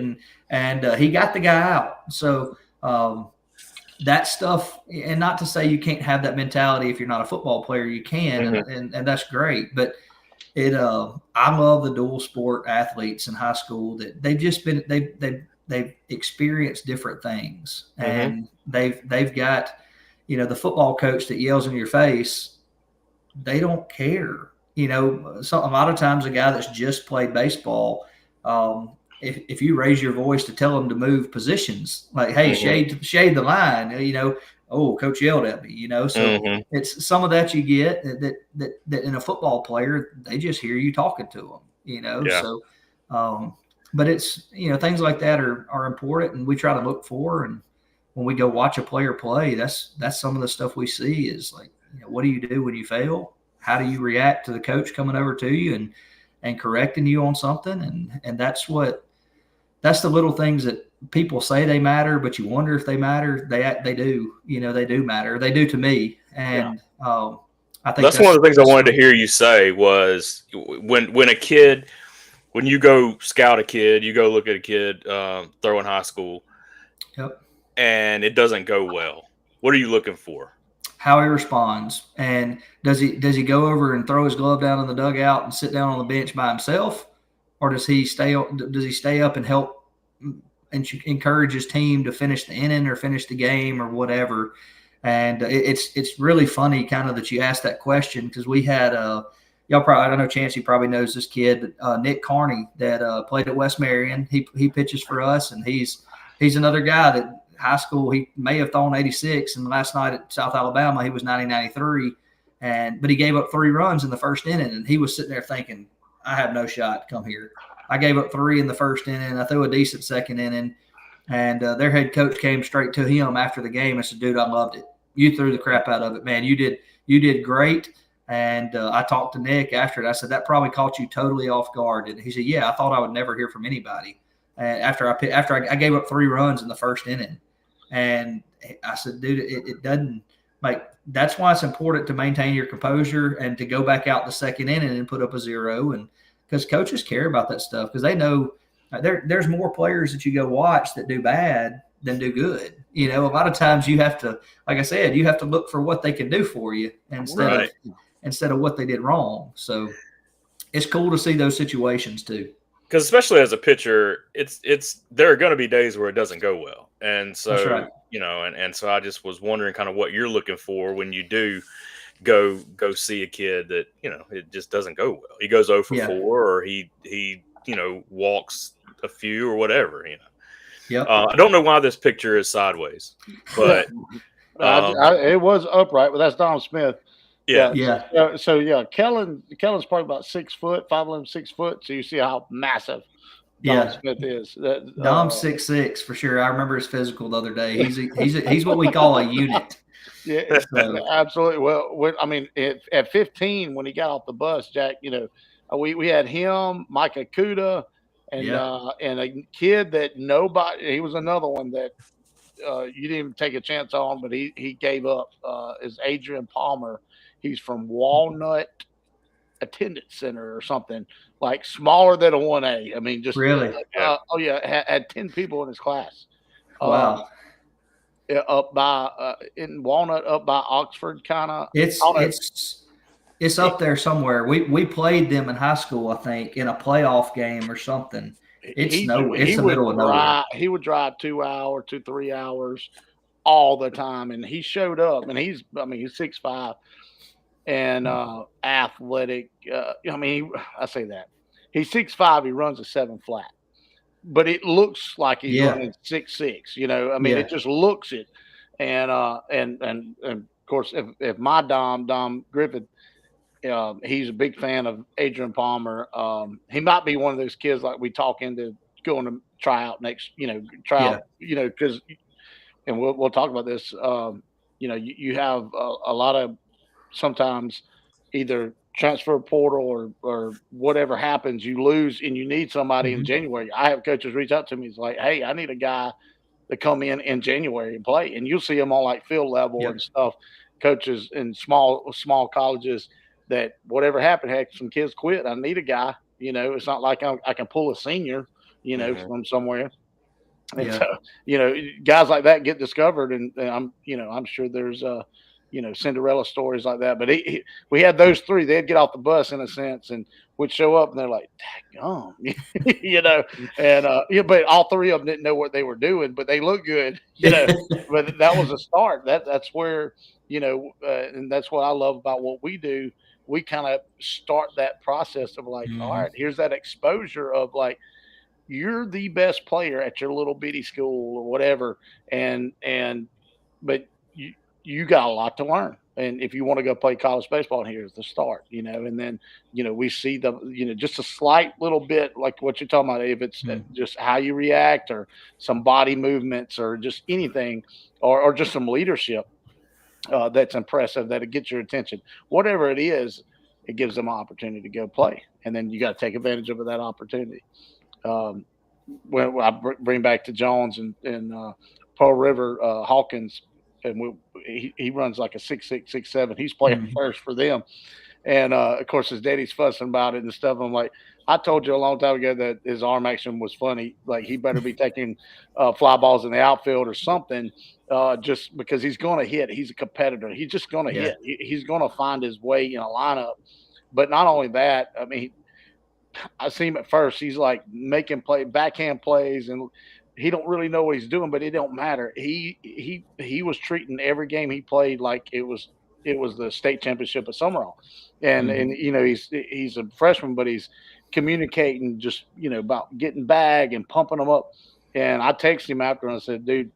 And he got the guy out. So that stuff, and not to say you can't have that mentality if you're not a football player, you can, and that's great. But I love the dual sport athletes in high school that they've experienced different things, and they've got, the football coach that yells in your face, they don't care. So a lot of times a guy that's just played baseball, if you raise your voice to tell them to move positions, like, hey, shade the line, oh, coach yelled at me, so it's some of that you get that in a football player, they just hear you talking to them, so, but it's, things like that are important, and we try to look for, and when we go watch a player play, that's some of the stuff we see is like, what do you do when you fail? How do you react to the coach coming over to you and correcting you on something? And that's the little things that people say they matter, but you wonder if they matter. They do. They do matter. They do to me. And I think that's one of the things I wanted to hear you say was when you go scout a kid, you go look at a kid throwing high school, and it doesn't go well. What are you looking for? how he responds, and does he go over and throw his glove down in the dugout and sit down on the bench by himself, or does he stay up and help and encourage his team to finish the inning or finish the game or whatever? And it's really funny kind of that you asked that question, because we had y'all probably, I don't know, Chancey probably knows this kid, but Nick Carney that played at West Marion. He pitches for us, and he's another guy that high school he may have thrown 86, and last night at South Alabama he was 93, but he gave up 3 runs in the first inning, and he was sitting there thinking, I have no shot to come here. I gave up 3 in the first inning. I threw a decent second inning, and their head coach came straight to him after the game and said, dude, I loved it. You threw the crap out of it, man. You did great. And I talked to Nick after it. I said, that probably caught you totally off guard. And he said, yeah, I thought I would never hear from anybody. After I gave up 3 runs in the first inning. And I said, dude, it doesn't that's why it's important to maintain your composure and to go back out the second inning and put up a 0. And because coaches care about that stuff, because they know there's more players that you go watch that do bad than do good. You know, a lot of times you have to, like I said, you have to look for what they can do for you instead of what they did wrong. So it's cool to see those situations too. Because especially as a pitcher, it's there are going to be days where it doesn't go well, and so That's right. you know, and so I just was wondering kind of what you're looking for when you do go see a kid that, you know, it just doesn't go well. He goes 0 for 4, or he you know, walks a few or whatever. You know, Yep. I don't know why this picture is sideways, but it was upright, but that's Don Smith. Yeah. So Kellen's probably about 6 foot, 5'11", 6 foot. So you see how massive Don Smith is. Dom's 6'6" for sure. I remember his physical the other day. He's what we call a unit. Yeah, so. Absolutely. Well, I mean, at 15 when he got off the bus, Jack, you know, we had him, Mike Akuda, and a kid that nobody. He was another one that you didn't even take a chance on, but he gave up. Is Adrian Palmer. He's from Walnut Attendance Center or something, like smaller than a 1A. I mean, just really. Had 10 people in his class. Wow. Up by in Walnut, up by Oxford, kind of. It's up there somewhere. We played them in high school, I think, in a playoff game or something. It's the middle of nowhere. He would drive 2 hours to 3 hours all the time, and he showed up. And he's 6'5". And athletic. I mean, I say that he's 6'5". He runs a 7 flat, but it looks like he's running 6'6". You know, I mean, it just looks it. And of course, if my Dom Griffith, he's a big fan of Adrian Palmer. He might be one of those kids like we talk into going to try out next. You know, because, and we'll talk about this. You know, you have a lot of. Sometimes either transfer portal or whatever happens, you lose and you need somebody in January. I have coaches reach out to me. It's like, hey, I need a guy to come in January and play. And you'll see them on like field level and stuff. Coaches in small colleges that whatever happened, heck, some kids quit. I need a guy. You know, it's not like I can pull a senior, you know, from somewhere. And so, you know, guys like that get discovered, and I'm sure there's Cinderella stories like that. But we had those 3. They'd get off the bus in a sense and would show up, and they're like, "Daggone," you know. And but all 3 of them didn't know what they were doing, but they looked good, you know. But that was a start. That's where, you know, and that's what I love about what we do. We kind of start that process of like, all right, here's that exposure of like, you're the best player at your little bitty school or whatever, but you got a lot to learn. And if you want to go play college baseball, here's the start, you know. And then, you know, we see just a slight little bit like what you're talking about, if it's just how you react or some body movements or just anything or just some leadership that's impressive, that it gets your attention. Whatever it is, it gives them an opportunity to go play. And then you got to take advantage of that opportunity. When I bring back to Jones and Pearl River, Hawkins, and he runs like a 6'6", 6'7". He's playing first for them, and of course his daddy's fussing about it and stuff. I'm like, I told you a long time ago that his arm action was funny. Like he better be taking fly balls in the outfield or something, just because he's going to hit. He's a competitor. He's just going to Yeah. hit. He's going to find his way in a lineup. But not only that, I mean, I see him at first. He's like making backhand plays, and he don't really know what he's doing, but it don't matter. He was treating every game he played like it was the state championship of Summerall, and he's a freshman, but he's communicating just about getting bag and pumping them up. And I texted him after and I said, dude,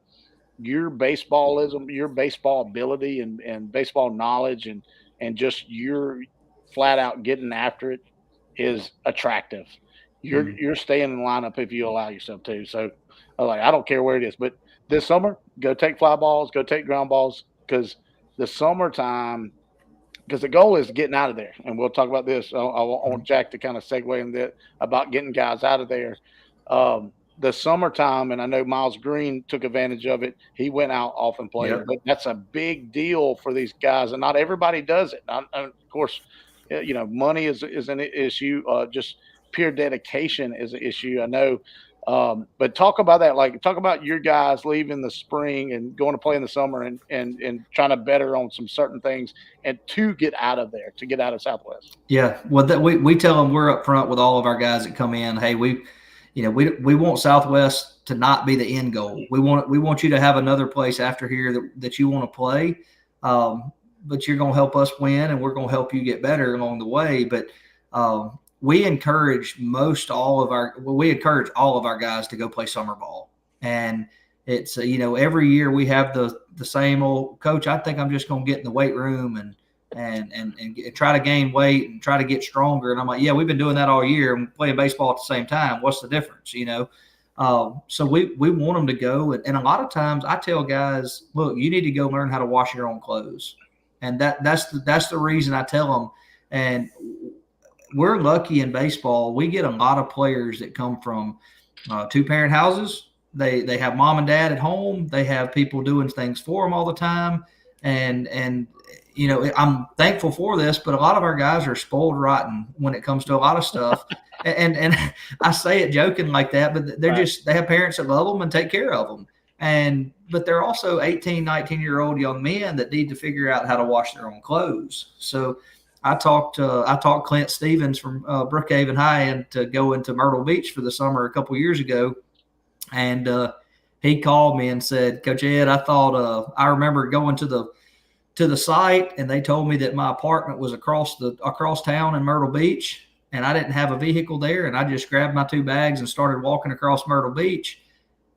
your baseballism, your baseball ability and baseball knowledge and just your flat out getting after it is attractive. You're staying in the lineup if you allow yourself to. So I don't care where it is. But this summer, go take fly balls, go take ground balls, because the summertime, because the goal is getting out of there. And we'll talk about this. I want Jack to kind of segue in that about getting guys out of there. The summertime, and I know Miles Green took advantage of it. He went out off and played, but that's a big deal for these guys, and not everybody does it. Of course, money is an issue. Just pure dedication is an issue. I know, but talk about that. Like, talk about your guys leaving the spring and going to play in the summer and trying to better on some certain things and to get out of there, to get out of Southwest. Yeah, well, we tell them we're up front with all of our guys that come in. Hey, we want Southwest to not be the end goal. We want you to have another place after here that you want to play, but you're going to help us win, and we're going to help you get better along the way. But we encourage all of our guys to go play summer ball, and it's every year we have the same old coach. I think I'm just going to get in the weight room and try to gain weight and try to get stronger. And I'm like, yeah, we've been doing that all year and playing baseball at the same time. What's the difference? So we want them to go. And a lot of times I tell guys, look, you need to go learn how to wash your own clothes. And that's the reason I tell them. And we're lucky in baseball. We get a lot of players that come from 2-parent houses. They have mom and dad at home. They have people doing things for them all the time. And I'm thankful for this, but a lot of our guys are spoiled rotten when it comes to a lot of stuff. and I say it joking like that, but they're right. they have parents that love them and take care of them. But they're also 18, 19-year-old young men that need to figure out how to wash their own clothes. So I talked Clint Stevens from Brookhaven High into going to Myrtle Beach for the summer a couple years ago. And he called me and said, Coach Ed, I remember going to the site, and they told me that my apartment was across town in Myrtle Beach, and I didn't have a vehicle there, and I just grabbed my 2 bags and started walking across Myrtle Beach.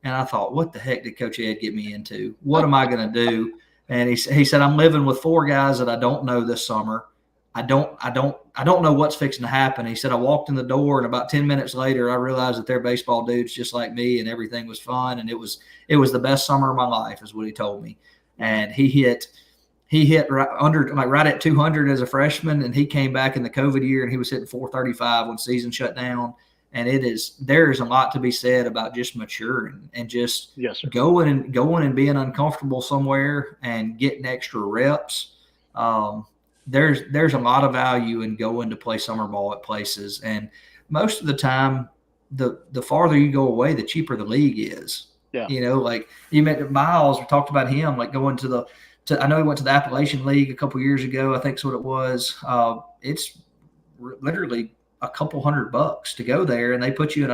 And I thought, what the heck did Coach Ed get me into? What am I going to do? And he said, I'm living with 4 guys that I don't know this summer. I don't know what's fixing to happen. He said, I walked in the door, and about 10 minutes later, I realized that they're baseball dudes just like me, and everything was fun. And it was the best summer of my life, is what he told me. And he hit right at 200 as a freshman, and he came back in the COVID year, and he was hitting 435 when season shut down. And there is a lot to be said about just maturing and just going and being uncomfortable somewhere and getting extra reps. There's a lot of value in going to play summer ball at places, and most of the time, the farther you go away, the cheaper the league is. Yeah. Like you met Miles. We talked about him, like going I know he went to the Appalachian League a couple years ago. I think that's what it was. It's literally a couple $100 to go there, and they put you in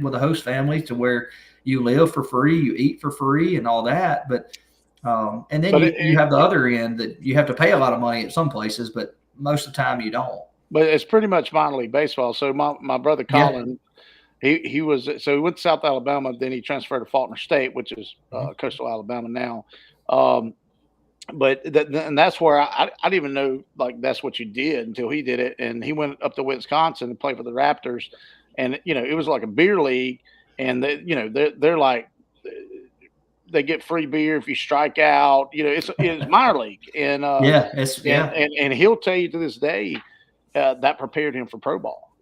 with a host family to where you live for free, you eat for free, and all that. But and then you have the other end that you have to pay a lot of money at some places, but most of the time you don't. But it's pretty much minor league baseball. So my brother Colin, he went to South Alabama, then he transferred to Faulkner State, which is coastal Alabama now. But that's where I didn't even know like that's what you did until he did it, and he went up to Wisconsin and played for the Raptors, and it was like a beer league, and they're like they get free beer if you strike out. It's minor league, and and he'll tell you to this day that prepared him for pro ball.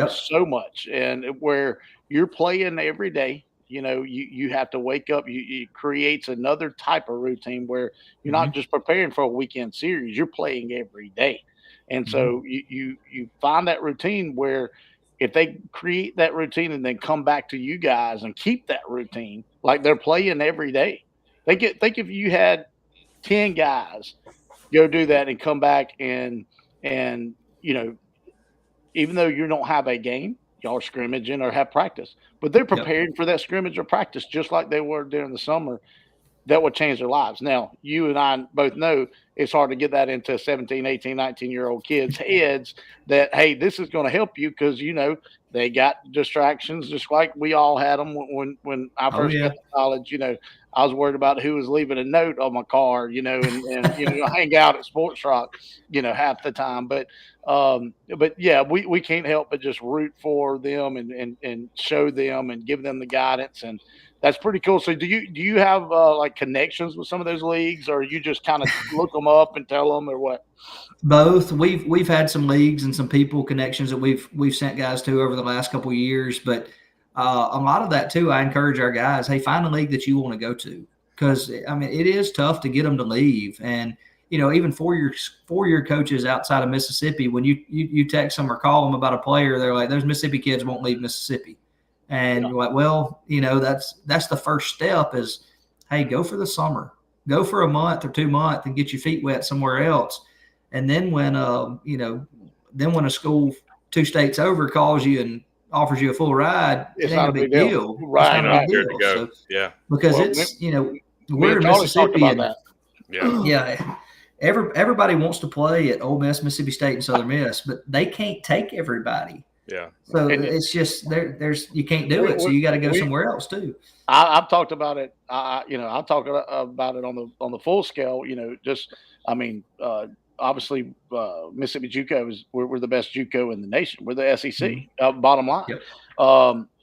So much, and where you're playing every day. You have to wake up. It creates another type of routine where you're not just preparing for a weekend series. You're playing every day, and so you find that routine where if they create that routine and then come back to you guys and keep that routine, like they're playing every day. Think if you had 10 guys go do that and come back and even though you don't have a game, y'all are scrimmaging or have practice, but they're preparing for that scrimmage or practice just like they were during the summer. That would change their lives. Now, you and I both know it's hard to get that into 17, 18, 19-year-old kids' heads that, hey, this is going to help you because, they got distractions just like we all had them when I first got to college. I was worried about who was leaving a note on my car, and hang out at Sports Rock, half the time. But yeah, we can't help but just root for them and show them and give them the guidance, and that's pretty cool. So do you have like connections with some of those leagues, or you just kind of look them up and tell them, or what? Both. We've had some leagues and some people connections that we've sent guys to over the last couple of years, but a lot of that too. I encourage our guys, hey, find a league that you want to go to, because I mean it is tough to get them to leave, and even four-year coaches outside of Mississippi, when you text them or call them about a player, they're like, those Mississippi kids won't leave Mississippi. And you're like, well, that's the first step is, hey, go for the summer, go for a month or 2 months and get your feet wet somewhere else. And then when a school 2 states over calls you and offers you a full ride, it's not a big deal. Right. It's not a big deal. So, yeah. Because we're in Mississippi. About that. Yeah. Everybody wants to play at Ole Miss, Mississippi State, and Southern Miss, but they can't take everybody. Yeah. So it's just there's you can't do it. So you got to go somewhere else too. I've talked about it. I'll talk about it on the full scale. Obviously Mississippi JUCO we're the best JUCO in the nation. We're the SEC. Bottom line. Yep.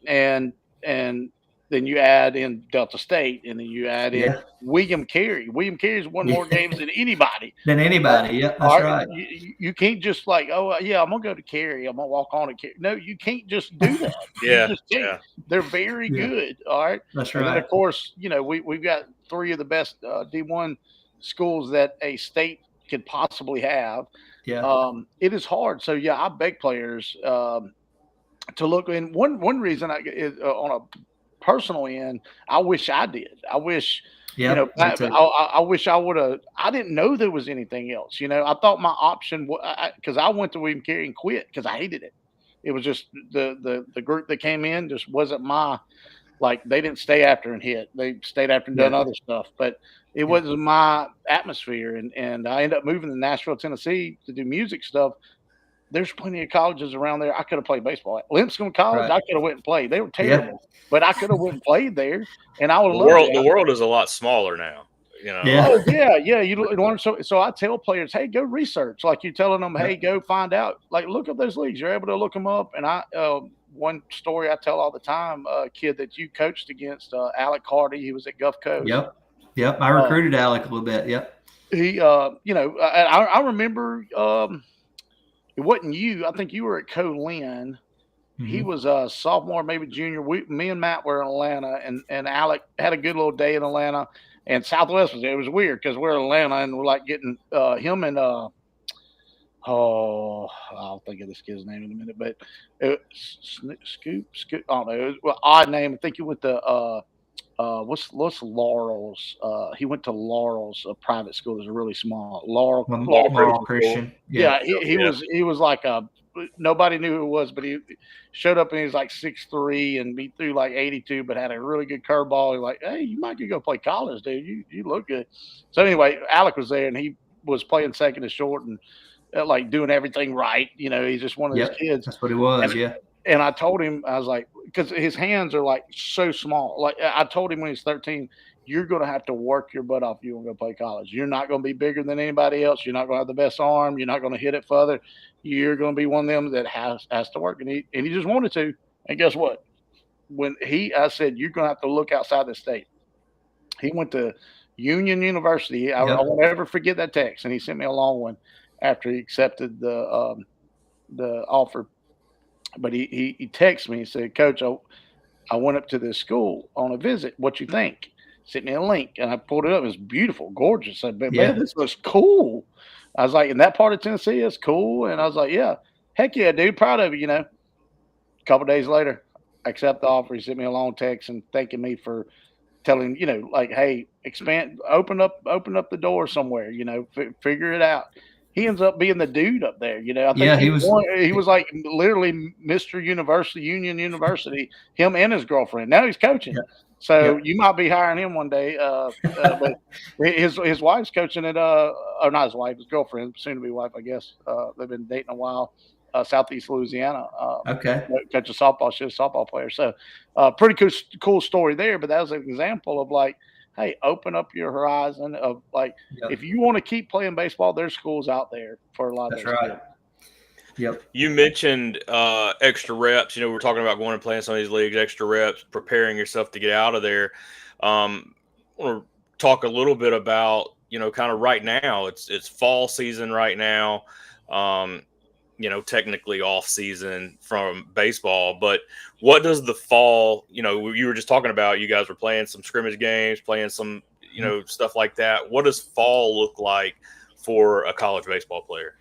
And then you add in Delta State, and then you add in William Carey. William Carey's won more games than anybody. Yeah, that's right. You can't just like, I'm gonna go to Carey. I'm gonna walk on to Carey. No, you can't just do that. You just can't. They're very good. All right. That's right. And then of course, we've got 3 of the best D1 schools that a state could possibly have. Yeah. It is hard. So I beg players to look. And one reason is on a personal end, I wish I did. I wish, I wish I would have. I didn't know there was anything else. I thought my option, because I went to William Carey and quit because I hated it. It was just the group that came in just wasn't my, like, they didn't stay after and hit. They stayed after and done other stuff, but it wasn't my atmosphere. And I ended up moving to Nashville, Tennessee to do music stuff. There's plenty of colleges around there. I could have played baseball at Lipscomb College. I could have went and played. They were terrible, but I could have went and played there. And I would love the world is a lot smaller now. Yeah. Oh, yeah. You learn. So I tell players, hey, go research. Like you're telling them, hey, go find out. Like, look up those leagues. You're able to look them up. And one story I tell all the time, a kid that you coached against, Alec Hardy. He was at Gulf Coast. Yep. I recruited Alec a little bit. Yep. He, I remember. It wasn't you. I think you were at Colin. Mm-hmm. He was a sophomore, maybe junior. Me and Matt were in Atlanta, and Alec had a good little day in Atlanta. And Southwest was weird because we're in Atlanta and we're like getting him and I'll think of this kid's name in a minute, but Scoop. I don't know. It was an odd name. I think he went to what's Laurel's? He went to Laurel's, a private school. It's really small. Laurel Christian. Yeah, he was like nobody knew who it was, but he showed up and he was like 6'3" and he threw like 82, but had a really good curveball. He's like, hey, you might go play college, dude. You look good. So anyway, Alec was there and he was playing second and short and like doing everything right. He's just one of those kids. That's what he was. And I told him, I was like, because his hands are like so small. Like I told him when he's 13, you're going to have to work your butt off if you want to go play college. You're not going to be bigger than anybody else. You're not going to have the best arm. You're not going to hit it further. You're going to be one of them that has to work. And he just wanted to. And guess what? I said, you're going to have to look outside the state. He went to Union University. I won't ever forget that text. And he sent me a long one after he accepted the offer. But he texted me and said, Coach, I went up to this school on a visit. What you think? Sent me a link, and I pulled it up. It was beautiful, gorgeous. I said, man, this looks cool. I was like, in that part of Tennessee, it's cool. And I was like, yeah, heck yeah, dude, proud of you, A couple days later, I accept the offer. He sent me a long text and thanking me for telling, like, hey, open up the door somewhere, figure it out. He ends up being the dude up there. I think he was like literally Mr. Union University, him and his girlfriend. Now he's coaching. Yeah. So you might be hiring him one day. But his wife's coaching at or not his wife, his girlfriend, soon to be wife, I guess. They've been dating a while. Southeast Louisiana. Okay. Coach a softball. She's a softball player. So pretty cool story there. But that was an example of like, hey, open up your horizon of like, if you want to keep playing baseball, there's schools out there for a lot of those kids. Yep. You mentioned extra reps. We're talking about going and playing some of these leagues, extra reps, preparing yourself to get out of there. I want to talk a little bit about, kind of right now. It's fall season right now. Technically off season from baseball, but what does the fall, you were just talking about, you guys were playing some scrimmage games, playing some, stuff like that. What does fall look like for a college baseball player?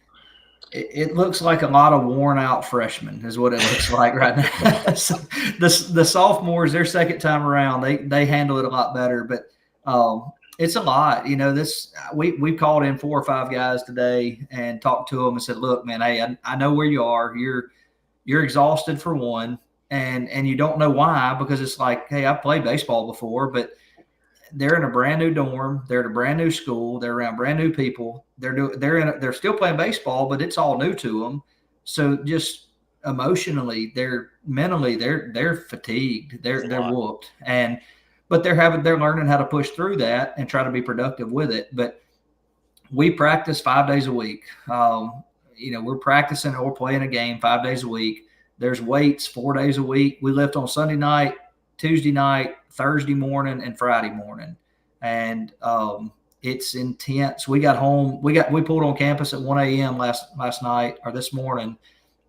It looks like a lot of worn out freshmen is what it looks like right now. So the sophomores, their second time around, they handle it a lot better, but it's a lot. We called in 4 or 5 guys today and talked to them and said, look, man, hey, I know where you are. You're exhausted for one, and you don't know why, because it's like, hey, I've played baseball before, but they're in a brand new dorm. They're at a brand new school. They're around brand new people. They're still playing baseball, but it's all new to them. So just emotionally, they're fatigued. They're whooped, but they're learning how to push through that and try to be productive with it. But we practice 5 days a week. We're practicing or we're playing a game 5 days a week. There's weights 4 days a week. We lift on Sunday night, Tuesday night, Thursday morning, and Friday morning. And it's intense. We got home. We pulled on campus at 1 a.m. last night or this morning.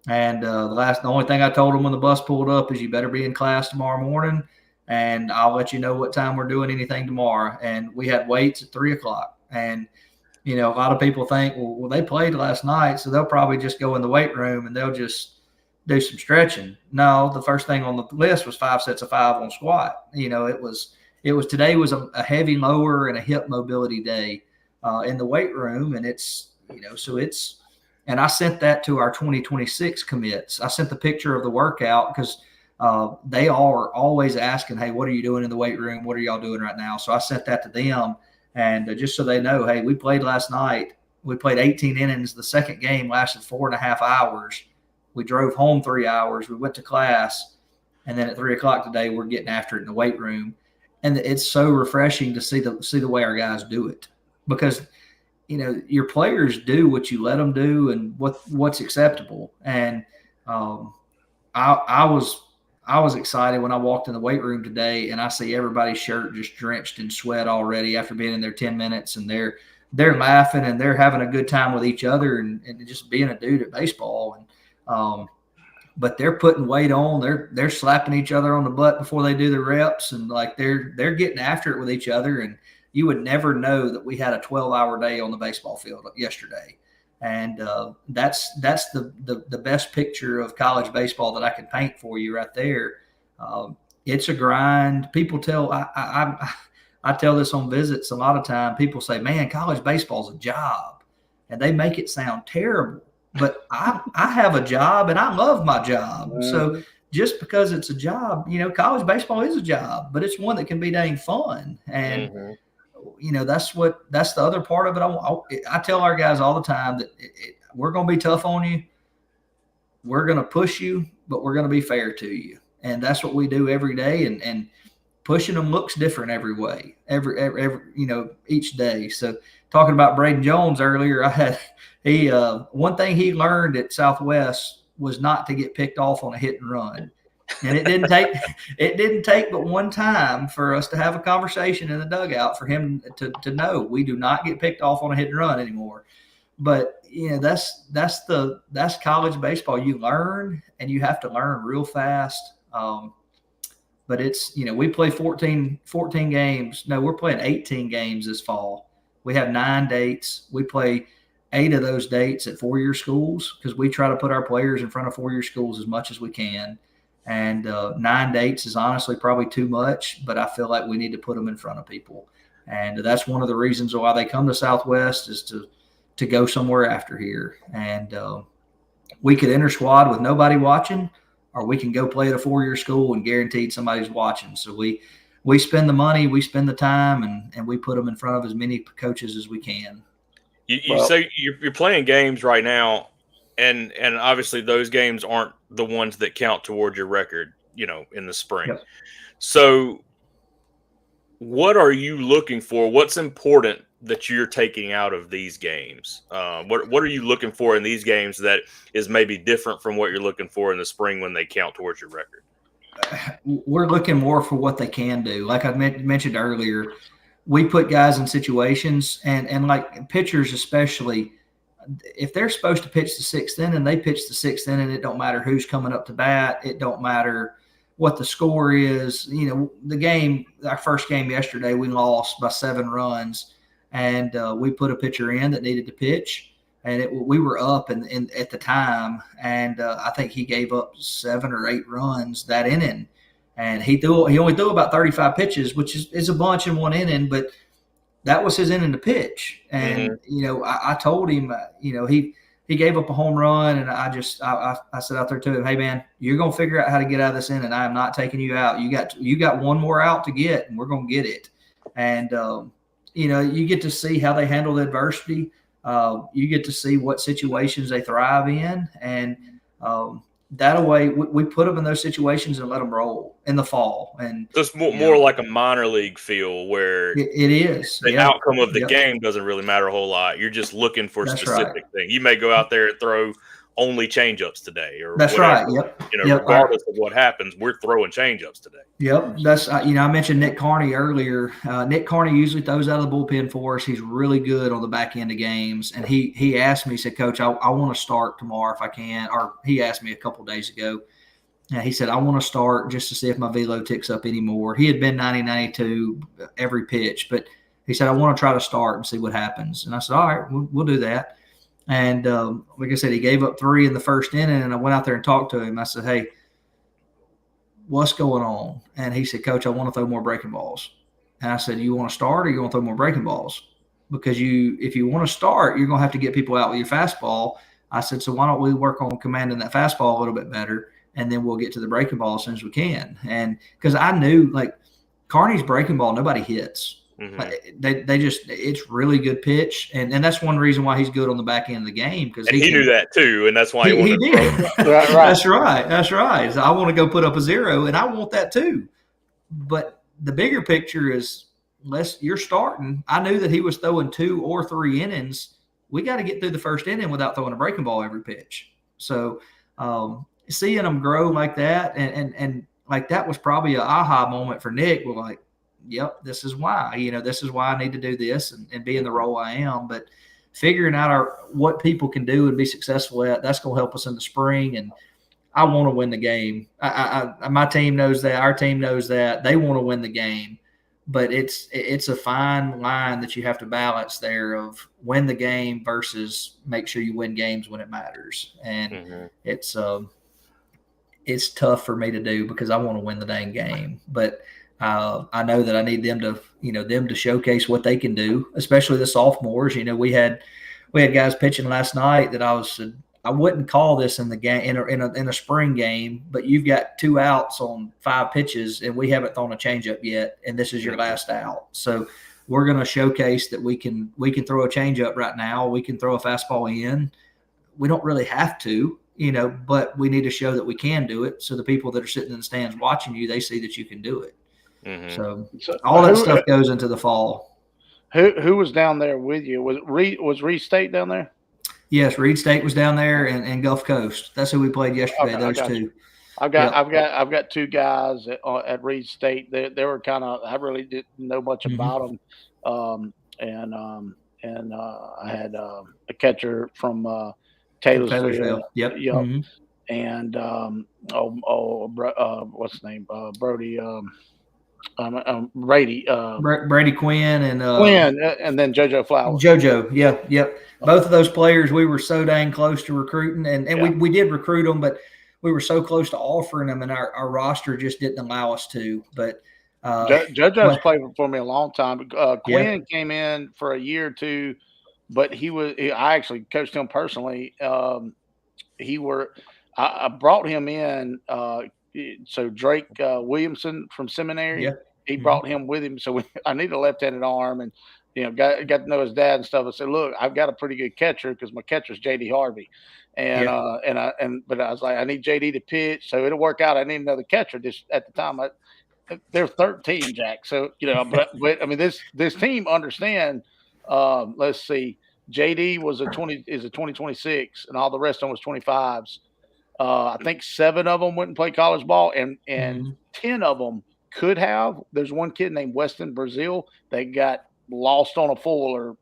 And the only thing I told them when the bus pulled up is, you better be in class tomorrow morning, and I'll let you know what time we're doing anything tomorrow. And we had weights at 3:00. And, a lot of people think, well, they played last night, so they'll probably just go in the weight room and they'll just do some stretching. No, the first thing on the list was 5 sets of 5 on squat. Today was a heavy lower and a hip mobility day in the weight room. And and I sent that to our 2026 commits. I sent the picture of the workout because they are always asking, hey, what are you doing in the weight room? What are y'all doing right now? So I sent that to them, and just so they know, hey, we played last night. We played 18 innings. The second game lasted 4.5 hours. We drove home 3 hours. We went to class, and then at 3:00 today, we're getting after it in the weight room. And it's so refreshing to see the way our guys do it, because your players do what you let them do and what's acceptable. And I was excited when I walked in the weight room today and I see everybody's shirt just drenched in sweat already after being in there 10 minutes, and they're laughing and they're having a good time with each other and just being a dude at baseball. And but they're putting weight on. They're slapping each other on the butt before they do the reps, and like they're getting after it with each other. And you would never know that we had a 12-hour day on the baseball field yesterday. And that's the best picture of college baseball that I can paint for you right there. It's a grind. People tell I tell this on visits a lot of time. People say, man, college baseball is a job, and they make it sound terrible. But I have a job and I love my job. Mm-hmm. So just because it's a job, college baseball is a job, but it's one that can be dang fun. And, that's the other part of it. I tell our guys all the time that we're going to be tough on you. We're going to push you, but we're going to be fair to you. And that's what we do every day. And pushing them looks different every way, every each day. So talking about Braden Jones earlier, one thing he learned at Southwest was not to get picked off on a hit and run. And it didn't take but one time for us to have a conversation in the dugout for him to know we do not get picked off on a hit and run anymore. But that's college baseball. You learn, and you have to learn real fast. But it's, we play 14 games. No, we're playing 18 games this fall. We have 9 dates. We play 8 of those dates at 4-year schools because we try to put our players in front of 4-year schools as much as we can. And 9 dates is honestly probably too much, but I feel like we need to put them in front of people. And that's one of the reasons why they come to Southwest is to go somewhere after here. And we could enter squad with nobody watching, or we can go play at a 4-year school and guaranteed somebody's watching. So we spend the money, we spend the time, and we put them in front of as many coaches as we can. You say you're playing games right now, and obviously those games aren't the ones that count toward your record, in the spring. Yep. So what are you looking for? What's important that you're taking out of these games? What are you looking for in these games that is maybe different from what you're looking for in the spring when they count towards your record? We're looking more for what they can do. Like I mentioned earlier, we put guys in situations, and like pitchers especially, if they're supposed to pitch the 6th inning, they pitch the 6th inning. It don't matter who's coming up to bat. It don't matter what the score is. The game, our first game yesterday, we lost by 7 runs, and we put a pitcher in that needed to pitch, and we were up in at the time, and I think he gave up 7 or 8 runs that inning, and he only threw about 35 pitches, which is a bunch in one inning, but that was his inning to pitch. And I told him, he gave up a home run, and I said out there to him, hey man, you're gonna figure out how to get out of this inning. I am not taking you out. You got one more out to get, and we're gonna get it. And you get to see how they handle the adversity. You get to see what situations they thrive in, and that way we put them in those situations and let them roll in the fall. And so it's more like a minor league feel where it is. The outcome of the game doesn't really matter a whole lot. You're just looking for a specific thing. You may go out there and throw only changeups today, or that's whatever. Right. Yep. Regardless of what happens, we're throwing changeups today. Yep. That's I mentioned Nick Carney earlier. Nick Carney usually throws out of the bullpen for us. He's really good on the back end of games. And he asked me, he said, Coach, I want to start tomorrow if I can. Or he asked me a couple of days ago. And he said, I want to start just to see if my velo ticks up anymore. He had been 90-92 every pitch, but he said, I want to try to start and see what happens. And I said, all right, we'll do that. And like I said, he gave up 3 in the first inning, and I went out there and talked to him. I said, hey, what's going on? And he said, Coach, I want to throw more breaking balls. And I said, you want to start or you want to throw more breaking balls? Because if you want to start, you're going to have to get people out with your fastball. I said, so why don't we work on commanding that fastball a little bit better, and then we'll get to the breaking ball as soon as we can. And because I knew, like, Carney's breaking ball, nobody hits. Mm-hmm. Like, they just, it's really good pitch, and that's one reason why he's good on the back end of the game, because he knew that too, and that's why he did. Right. That's right. So I want to go put up a 0, and I want that too. But the bigger picture is, unless you're starting, I knew that he was throwing 2 or 3 innings. We got to get through the first inning without throwing a breaking ball every pitch. So seeing them grow like that, and like that was probably an aha moment for Nick. We're like, yep, this is why. This is why I need to do this and be in the role I am. But figuring out what people can do and be successful at, that's going to help us in the spring. And I want to win the game. My team knows that. Our team knows that. They want to win the game. But it's a fine line that you have to balance there of win the game versus make sure you win games when it matters. And it's tough for me to do because I want to win the dang game. But I know that I need them to showcase what they can do, especially the sophomores. We had guys pitching last night that I wouldn't call this in the game in a spring game, but you've got 2 outs on 5 pitches and we haven't thrown a changeup yet, and this is your last out. So we're going to showcase that we can throw a changeup right now. We can throw a fastball in. We don't really have to, but we need to show that we can do it. So the people that are sitting in the stands watching you, they see that you can do it. Mm-hmm. So all that stuff goes into the fall. Who was down there with you? Was Reed State down there? Yes, Reed State was down there, and Gulf Coast. That's who we played yesterday. Okay, those 2. I've got 2 guys at Reed State. They were kind of, I really didn't know much about them. And I had a catcher from Taylorsville. Yep. Mm-hmm. And what's his name? Brody. Brady. Brady Quinn and then JoJo Flowers. JoJo, yep. Both of those players we were so dang close to recruiting, and we did recruit them, but we were so close to offering him, and our roster just didn't allow us to. But JoJo's played for me a long time. Quinn Yeah. came in for a year or two, but I actually coached him personally. I brought him in. So Drake Williamson from seminary, Yeah. he brought him with him. So I need a left-handed arm, and got to know his dad and stuff. I said, look, I've got a pretty good catcher because my catcher's JD Harvey, and but I was like, I need JD to pitch, so it'll work out. I need another catcher. Just at the time, they're 13, Jack. So but I mean, this team understand. Let's see. JD was a 2026, and all the rest of them was 25s. I think 7 of them went and played college ball, and 10 of them could have. There's one kid named Weston Brazil that got lost on a fuller,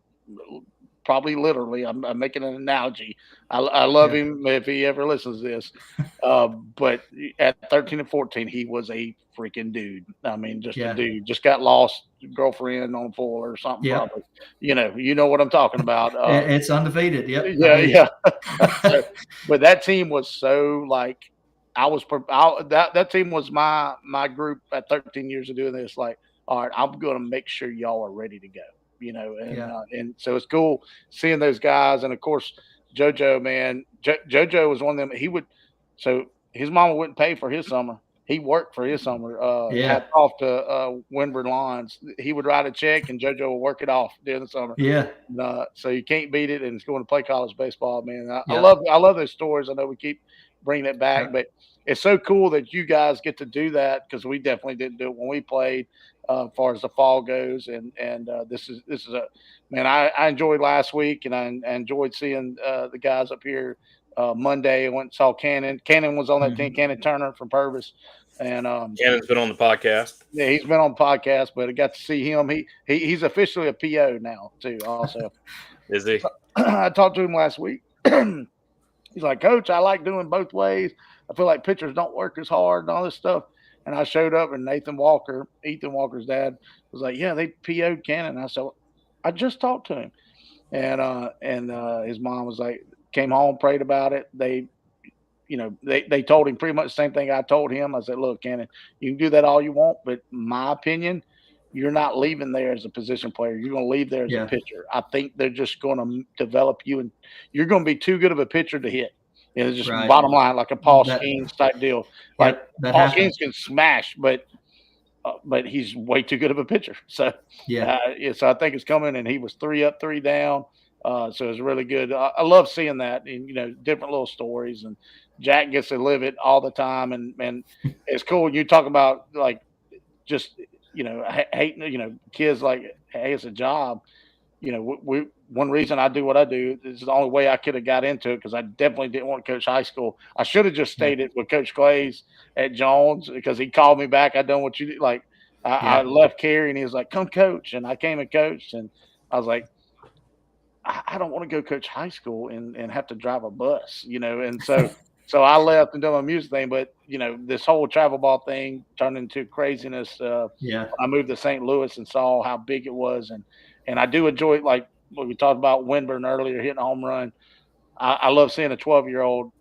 probably literally. I'm making an analogy. I love him if he ever listens to this. But at 13 and 14, he was a freaking dude. I mean, just a dude. Just got lost, girlfriend on a fuller or something. Probably. You know what I'm talking about. It's undefeated. Yep. Yeah. But that team was so like. That team was my group at 13 years of doing this. Like, all right, I'm going to make sure y'all are ready to go. And so it's cool seeing those guys. And of course, JoJo, man, JoJo was one of them. So his mama wouldn't pay for his summer. He worked for his summer. Hats off to Windward Lawns. He would write a check, and JoJo would work it off during the summer. Yeah. So you can't beat it, and it's going to play college baseball, man. I love those stories. I know we keep bringing it back, but it's so cool that you guys get to do that because we definitely didn't do it when we played. As far as the fall goes, and this is a man. I enjoyed last week, and I enjoyed seeing the guys up here Monday. I went and saw Cannon. Cannon was on that team. Cannon Turner from Purvis, and Cannon's been on the podcast. Yeah, he's been on the podcast, but I got to see him. He's officially a PO now too. Also, is he? I talked to him last week. He's like, Coach, I like doing both ways. I feel like pitchers don't work as hard and all this stuff. And I showed up, and Ethan Walker's dad, was like, "Yeah, they PO'd Cannon." I said, "I just talked to him," and his mom was like, came home, prayed about it. They told him pretty much the same thing I told him. I said, "Look, Cannon, you can do that all you want, but my opinion, you're not leaving there as a position player. You're going to leave there as a pitcher. I think they're just going to develop you, and you're going to be too good of a pitcher to hit." It's just bottom line, like a Paul Skeens type deal. Like Paul Skeens can smash, but he's way too good of a pitcher. So so I think it's coming. And he was 3 up, 3 down. So it was really good. I love seeing that, and different little stories. And Jack gets to live it all the time, and it's cool. You talk about like just hating kids like, hey, it's a job. One reason I do what I do is the only way I could have got into it because I definitely didn't want to coach high school. I should have just stayed with Coach Clays at Jones because he called me back. I done what you did. Like I left Cary and he was like, "Come coach," and I came and coached, and I was like, I don't want to go coach high school and have to drive a bus, and so I left and done my music thing. But this whole travel ball thing turned into craziness. I moved to St. Louis and saw how big it was, and I do enjoy it. Like what we talked about Winburn earlier, hitting a home run. I love seeing a 12-year-old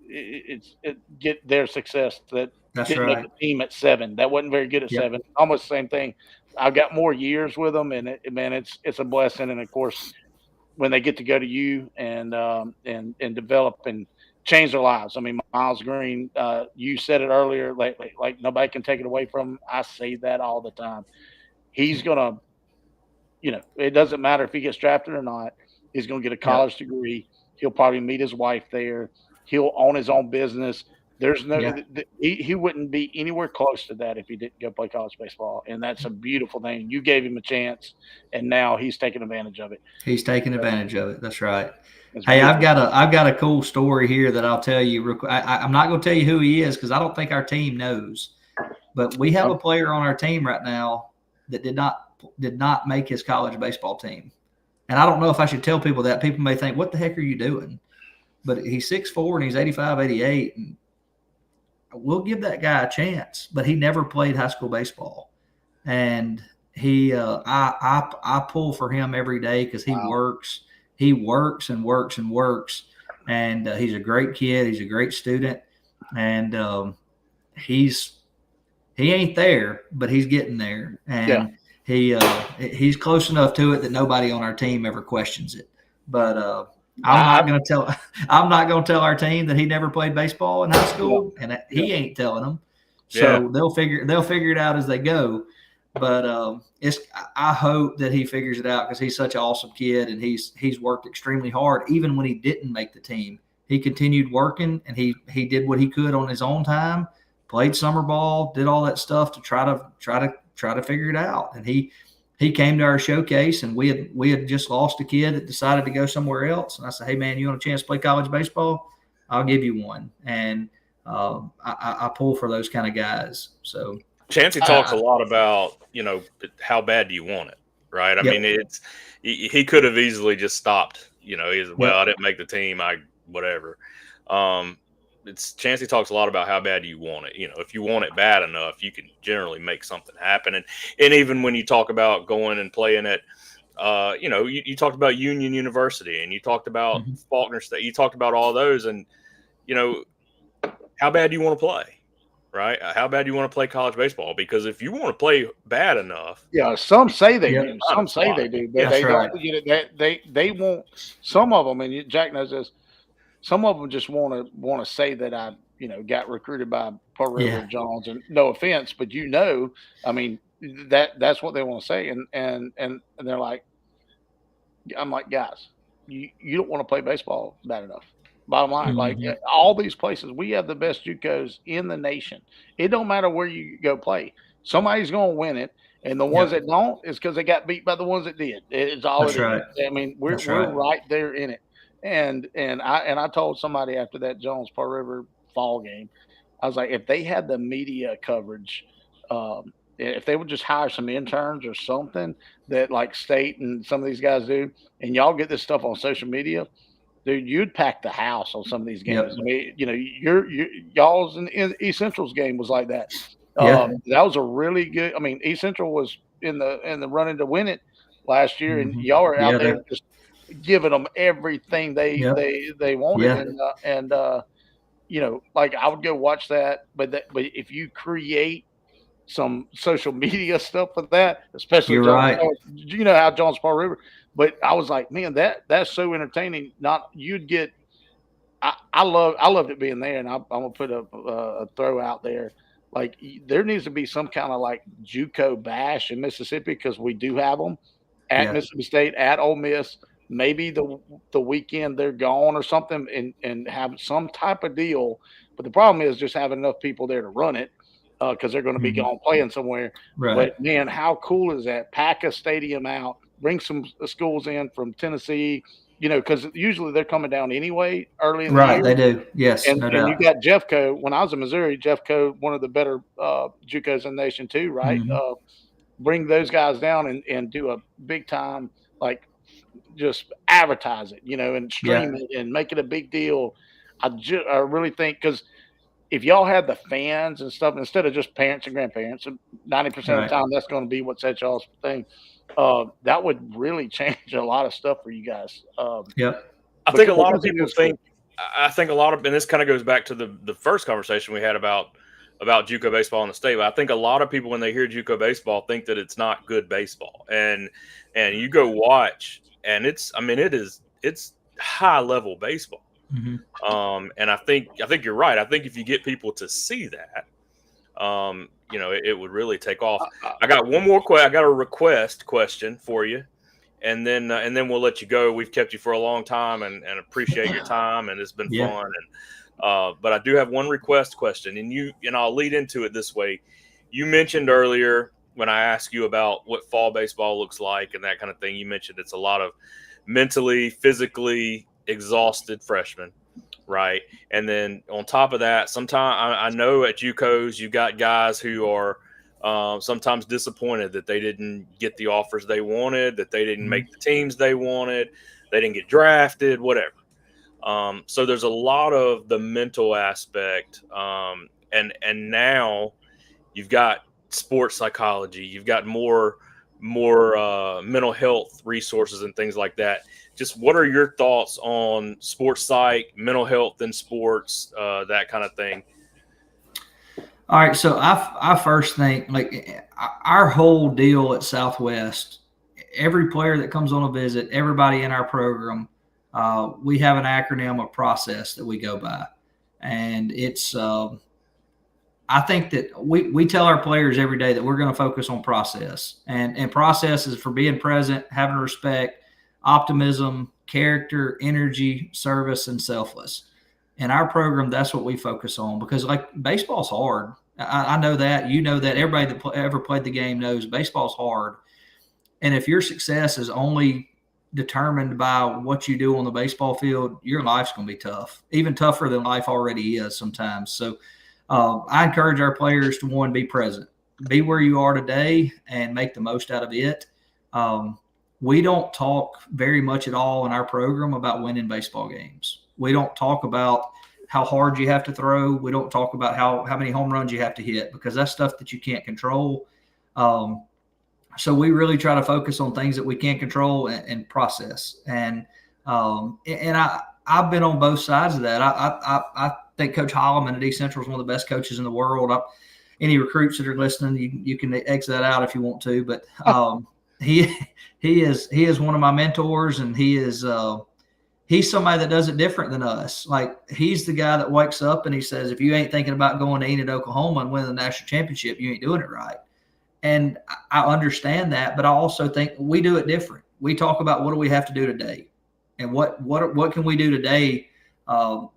get their success that didn't make the team at 7. That wasn't very good at 7. Almost the same thing. I've got more years with them, and it's a blessing. And of course, when they get to go to you and develop and change their lives. I mean, Miles Green, you said it earlier, like nobody can take it away from him. I say that all the time. He's gonna. It doesn't matter if he gets drafted or not. He's going to get a college degree. He'll probably meet his wife there. He'll own his own business. There's he wouldn't be anywhere close to that if he didn't go play college baseball. And that's a beautiful thing. You gave him a chance, and now he's taking advantage of it. He's taking advantage of it. That's right. Hey, I've got a cool story here that I'll tell you real quick. I'm not going to tell you who he is because I don't think our team knows. But we have a player on our team right now that did not make his college baseball team. And I don't know if I should tell people that. People may think, what the heck are you doing? But he's 6'4" and he's 85, 88. And we'll give that guy a chance. But he never played high school baseball. And I pull for him every day because he works. He works and works and works. And he's a great kid. He's a great student. and he ain't there, but he's getting there, and he's close enough to it that nobody on our team ever questions it. But I'm not going to tell our team that he never played baseball in high school, and he ain't telling them. So they'll figure it out as they go. But I hope that he figures it out, because he's such an awesome kid, and he's worked extremely hard. Even when he didn't make the team, he continued working, and he did what he could on his own time. Played summer ball, did all that stuff to try to figure it out. And he came to our showcase, and we had just lost a kid that decided to go somewhere else. And I said, "Hey man, you want a chance to play college baseball? I'll give you one." And I pull for those kind of guys. So Chancey talks a lot about, how bad do you want it, right? I mean, he could have easily just stopped. I didn't make the team, whatever. Chancey talks a lot about how bad you want it. If you want it bad enough, you can generally make something happen. And even when you talk about going and playing at, you talked about Union University, and you talked about Faulkner State. You talked about all those, and how bad do you want to play, right? How bad do you want to play college baseball? Because if you want to play bad enough, some say they do. Some say they do, but they don't. They won't. Some of them, and Jack knows this. Some of them just want to say that I, got recruited by Pearl River Jones, and no offense, but I mean that's what they want to say, and they're like, I'm like, guys, you don't want to play baseball bad enough. Bottom line, like all these places, we have the best JUCOs in the nation. It don't matter where you go play, somebody's going to win it, and the ones that don't is because they got beat by the ones that did. It's all That's right. I mean, we're right there in it. And I told somebody after that Jones Pearl River fall game, I was like, if they had the media coverage, if they would just hire some interns or something that like State and some of these guys do, and y'all get this stuff on social media, dude, you'd pack the house on some of these games. I mean, y'all's in East Central's game was like that. That was a really good. I mean, East Central was in the running to win it last year, and y'all are out there just giving them everything they wanted, and like I would go watch that, but if you create some social media stuff with that, especially how Jones Paul River, but I was like, man, that's so entertaining. I loved it being there, and I'm gonna put a throw out there. Like there needs to be some kind of like JUCO bash in Mississippi, because we do have them at Mississippi State, at Ole Miss. Maybe the weekend they're gone or something, and have some type of deal. But the problem is just having enough people there to run it, because they're going to be gone playing somewhere. Right. But man, how cool is that? Pack a stadium out, bring some schools in from Tennessee, because usually they're coming down anyway early in the year. Right, they do. Yes, and you got Jeffco. When I was in Missouri, Jeffco, one of the better JUCOs in the nation too, right? Bring those guys down and do a big time, like, just advertise it, and stream it and make it a big deal. I really think, because if y'all had the fans and stuff instead of just parents and grandparents, 90% of the time that's going to be what sets y'all's thing. That would really change a lot of stuff for you guys. I think a lot of people think. I think a lot of, and this kind of goes back to the first conversation we had about JUCO baseball in the state. But I think a lot of people, when they hear JUCO baseball, think that it's not good baseball, and you go watch. And it's high level baseball. And I think you're right. I think if you get people to see that, it would really take off. I got one more question. I got a request question for you, and then we'll let you go. We've kept you for a long time, and appreciate your time, and it's been fun. And but I do have one request question, and I'll lead into it this way. You mentioned earlier, when I asked you about what fall baseball looks like and that kind of thing, you mentioned it's a lot of mentally, physically exhausted freshmen, right? And then on top of that, sometimes I know at JUCOs you got guys who are sometimes disappointed that they didn't get the offers they wanted, that they didn't make the teams they wanted, they didn't get drafted, whatever. So there's a lot of the mental aspect, and now you've got sports psychology, you've got more mental health resources and things like that. Just what are your thoughts on sports psych, mental health in sports, that kind of thing? All right, so I first think like our whole deal at Southwest, every player that comes on a visit, everybody in our program, we have an acronym of process that we go by, and it's I think that we tell our players every day that we're going to focus on process, and process is for being present, having respect, optimism, character, energy, service, and selfless. In our program, that's what we focus on because like baseball's hard. I know that, you know that, everybody that ever played the game knows baseball's hard. And if your success is only determined by what you do on the baseball field, your life's going to be tough, even tougher than life already is sometimes. So I encourage our players to, one, be present, be where you are today and make the most out of it. We don't talk very much at all in our program about winning baseball games. We don't talk about how hard you have to throw. We don't talk about how many home runs you have to hit because that's stuff that you can't control. So we really try to focus on things that we can control and process. And I've been on both sides of that. I think Coach Holloman at East Central is one of the best coaches in the world. Any recruits that are listening, you can exit that out if you want to. But he is one of my mentors, and he's somebody that does it different than us. Like, he's the guy that wakes up and he says, if you ain't thinking about going to Enid, Oklahoma and winning the national championship, you ain't doing it right. And I understand that, but I also think we do it different. We talk about what do we have to do today, and what can we do today,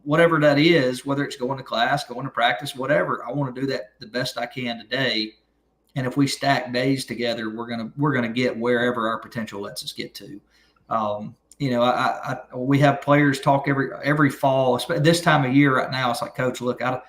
whatever that is, whether it's going to class, going to practice, whatever. I want to do that the best I can today. And if we stack days together, we're gonna get wherever our potential lets us get to. We have players talk every fall. This time of year right now, it's like, Coach, look, I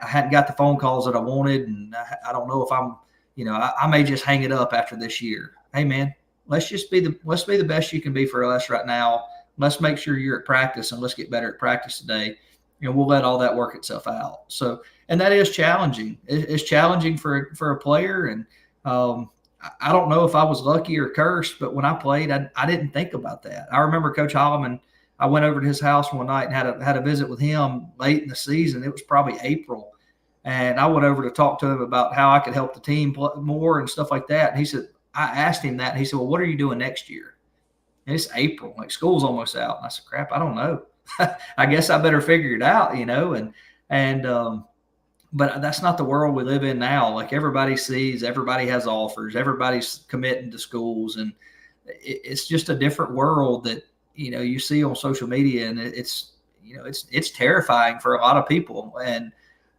hadn't got the phone calls that I wanted, and I don't know if I'm. I may just hang it up after this year. Hey, man, let's be the best you can be for us right now. Let's make sure you're at practice, and let's get better at practice today. We'll let all that work itself out. So, and that is challenging. It's challenging for a player. And I don't know if I was lucky or cursed, but when I played, I didn't think about that. I remember Coach Holloman. I went over to his house one night and had a visit with him late in the season. It was probably April. And I went over to talk to him about how I could help the team more and stuff like that. And he said, I asked him that, and he said, well, what are you doing next year? And it's April, like school's almost out. And I said, crap, I don't know. I guess I better figure it out, but that's not the world we live in now. Like, everybody sees, everybody has offers, everybody's committing to schools. And it's just a different world that, you see on social media, and it's terrifying for a lot of people. And,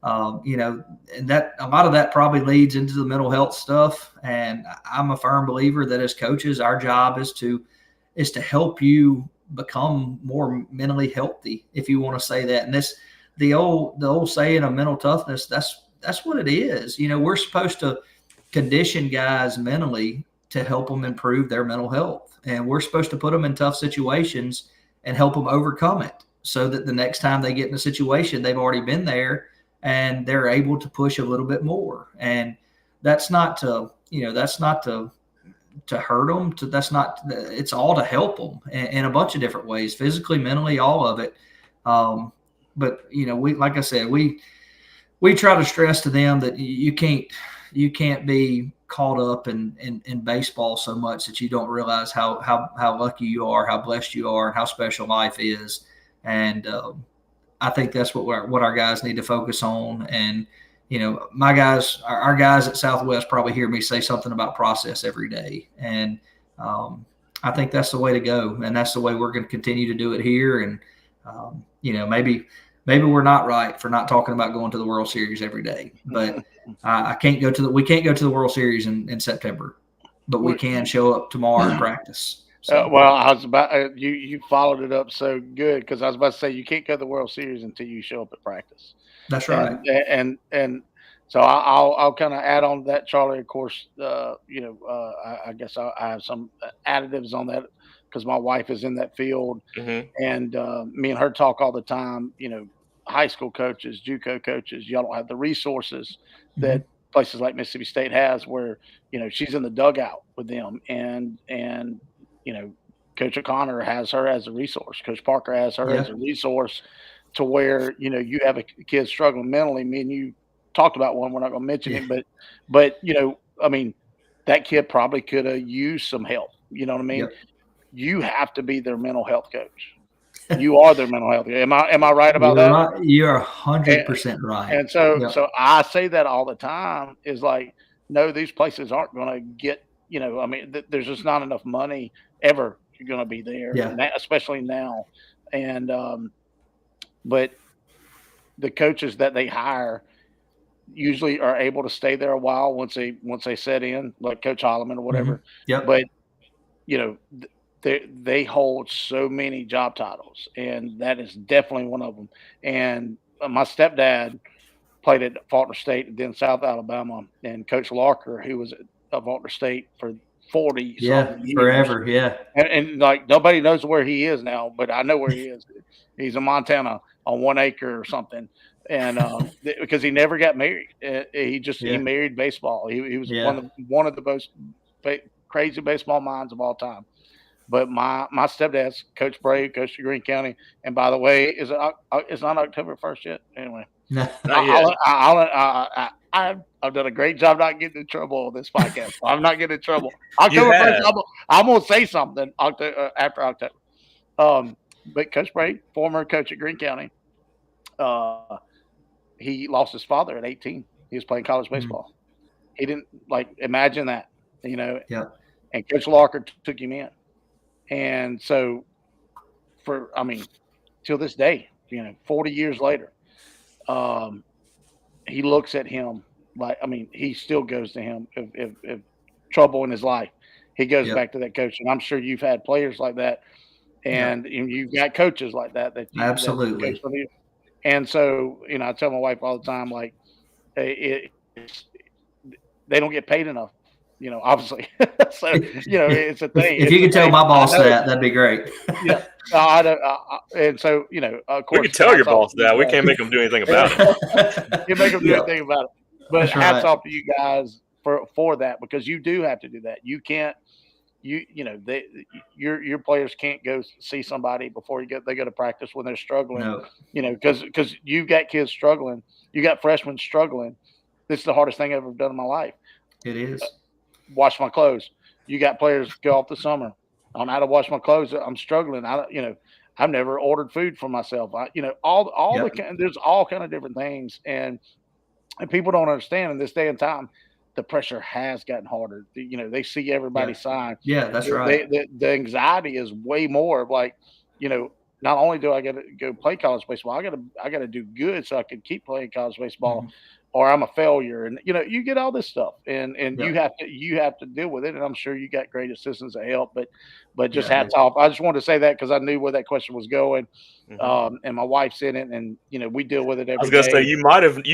and that a lot of that probably leads into the mental health stuff. And I'm a firm believer that as coaches, our job is to help you become more mentally healthy, if you want to say that. And the old saying of mental toughness, that's what it is. We're supposed to condition guys mentally to help them improve their mental health. And we're supposed to put them in tough situations and help them overcome it, so that the next time they get in a situation, they've already been there and they're able to push a little bit more. And that's not to hurt them. It's all to help them in a bunch of different ways, physically, mentally, all of it. But like I said, we try to stress to them that you can't be caught up in baseball so much that you don't realize how lucky you are, how blessed you are, and how special life is. And I think that's what our guys need to focus on. And my guys, our guys at Southwest probably hear me say something about process every day. And I think that's the way to go. And that's the way we're going to continue to do it here. And, maybe we're not right for not talking about going to the World Series every day, but we can't go to the World Series in September, but we can show up tomorrow and practice. So. Well, I was about you followed it up so good, because I was about to say you can't go to the World Series until you show up at practice. That's right. And so I'll kind of add on to that, Charlie. Of course, I guess I have some additives on that because my wife is in that field, and me and her talk all the time. High school coaches, JUCO coaches, y'all don't have the resources that places like Mississippi State has, where she's in the dugout with them, and Coach O'Connor has her as a resource. Coach Parker has her as a resource, to where you have a kid struggling mentally. Me and you talked about one. We're not going to mention it, but I mean, that kid probably could have used some help. You know what I mean? Yep. You have to be their mental health coach. You are their mental health. Am I right about that? Right. You are 100% right. And so I say that all the time is like, no, these places aren't going to get, I mean, there's just not enough money ever going to be there, especially now. And, but the coaches that they hire usually are able to stay there a while once they set in, like Coach Holloman or whatever. Mm-hmm. Yep. But, they hold so many job titles, and that is definitely one of them. And my stepdad played at Faulkner State and then South Alabama, and Coach Larker, who was at Faulkner State for 40 something years. Forever, yeah. And like nobody knows where he is now, but I know where he is. He's in Montana on 1 acre or something. And because he never got married, he married baseball. He was one of the most crazy baseball minds of all time. But my stepdad's Coach Brave, Coach of Greene County. And by the way, it's not October 1st yet. Anyway, not yet. I've done a great job not getting in trouble on this podcast. I'm not getting in trouble. October 1st, I'm going to say something after October. But Coach Brave, former coach at Greene County, he lost his father at 18. He was playing college baseball. He didn't imagine that, Yeah. And Coach Larker took him in. And so till this day, 40 years later, he looks at him he still goes to him if trouble in his life. He goes back to that coach. And I'm sure you've had players like that. And you've got coaches like that. Absolutely. And so, I tell my wife all the time, they don't get paid enough. Obviously. So, it's a thing. If you could tell my boss that'd be great. Yeah. And so, of course. We can tell your boss that. We can't make them do anything about it. You make them do anything about it. But hats off to you guys for that, because you do have to do that. You can't, your players can't go see somebody before they go to practice when they're struggling. No. Because you've got kids struggling. You got freshmen struggling. This is the hardest thing I've ever done in my life. It is. Wash my clothes. You got players go off the summer. I'm out of wash my clothes. I'm struggling. I've never ordered food for myself. There's all kind of different things, and people don't understand in this day and time, the pressure has gotten harder. They see everybody sign. Yeah, that's right. The anxiety is way more of not only do I got to go play college baseball, I got to do good so I can keep playing college baseball. Or I'm a failure, and you get all this stuff, and you have to deal with it. And I'm sure you got great assistants that help, but just hats off. I just wanted to say that because I knew where that question was going, and my wife's in it, and we deal with it every day. I was gonna say you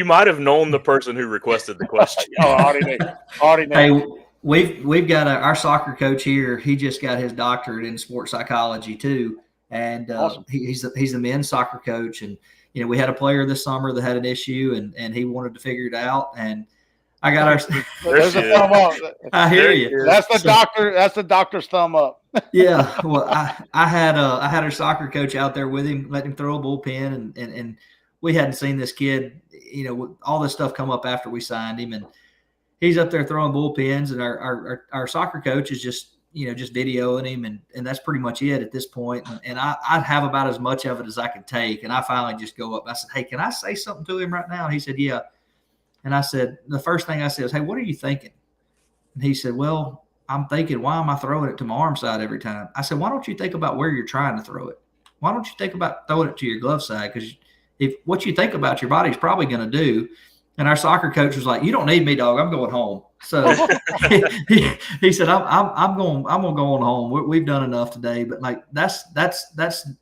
might have known the person who requested the question. Already knew. Hey, we've got our soccer coach here. He just got his doctorate in sports psychology too, and awesome. he's the men's soccer coach. And we had a player this summer that had an issue, and he wanted to figure it out. And I got our. There's a thumb up. I hear you. That's the doctor. That's the doctor's thumb up. Yeah. Well, I had our soccer coach out there with him, let him throw a bullpen, and we hadn't seen this kid. All this stuff come up after we signed him, and he's up there throwing bullpens, and our soccer coach is just videoing him, and that's pretty much it at this point. And I have about as much of it as I could take. And I finally just go up. I said, "Hey, can I say something to him right now?" And he said, "Yeah." And I said, the first thing I said was, "Hey, what are you thinking?" And he said, "Well, I'm thinking, why am I throwing it to my arm side every time?" I said, "Why don't you think about where you're trying to throw it? Why don't you think about throwing it to your glove side? Because if what you think about your body is probably going to do." And our soccer coach was like, "You don't need me, dog. I'm going home." So he said, I'm going to go on home. We've done enough today." But that's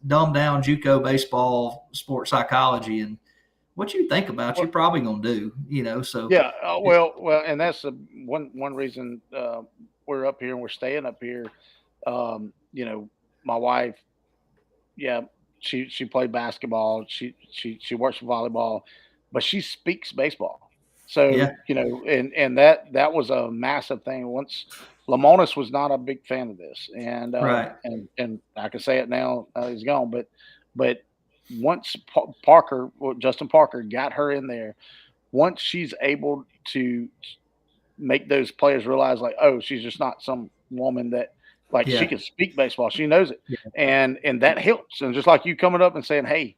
dumbed down JUCO baseball, sports psychology, and what you think about, you're probably going to do. So yeah. Well, and that's one reason we're up here and we're staying up here. My wife, she played basketball. She works for volleyball. But she speaks baseball. So, and that was a massive thing. Once Lamonis was not a big fan of this. And, right. And I can say it now, he's gone, but once Justin Parker got her in there, once she's able to make those players realize, like, oh, she's just not some woman that, like, she can speak baseball, she knows it, and that helps. And just like you coming up and saying, hey,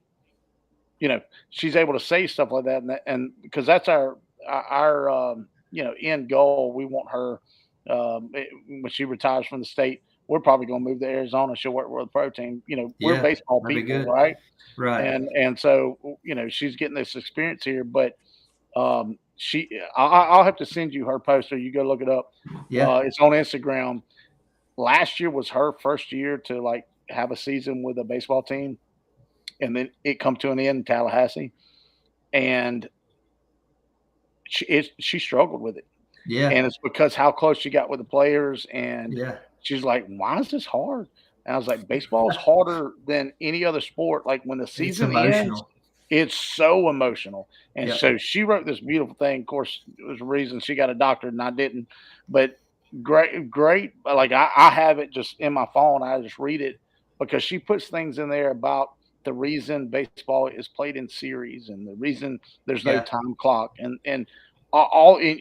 she's able to say stuff like that, and because that's our end goal. We want her, when she retires from the state, we're probably going to move to Arizona. She'll work with the pro team. We're baseball people, right? Right. And so, she's getting this experience here, but I'll have to send you her poster. You go look it up. Yeah. It's on Instagram. Last year was her first year to like have a season with a baseball team, and then it come to an end in Tallahassee, and she struggled with it. Yeah. And it's because how close she got with the players, and she's like, why is this hard? And I was like, baseball is harder than any other sport. Like when the season ends, it's so emotional. And so she wrote this beautiful thing. Of course, it was a reason she got a doctorate and I didn't, but great. Like I have it just in my phone. I just read it because she puts things in there about the reason baseball is played in series and the reason there's no time clock, and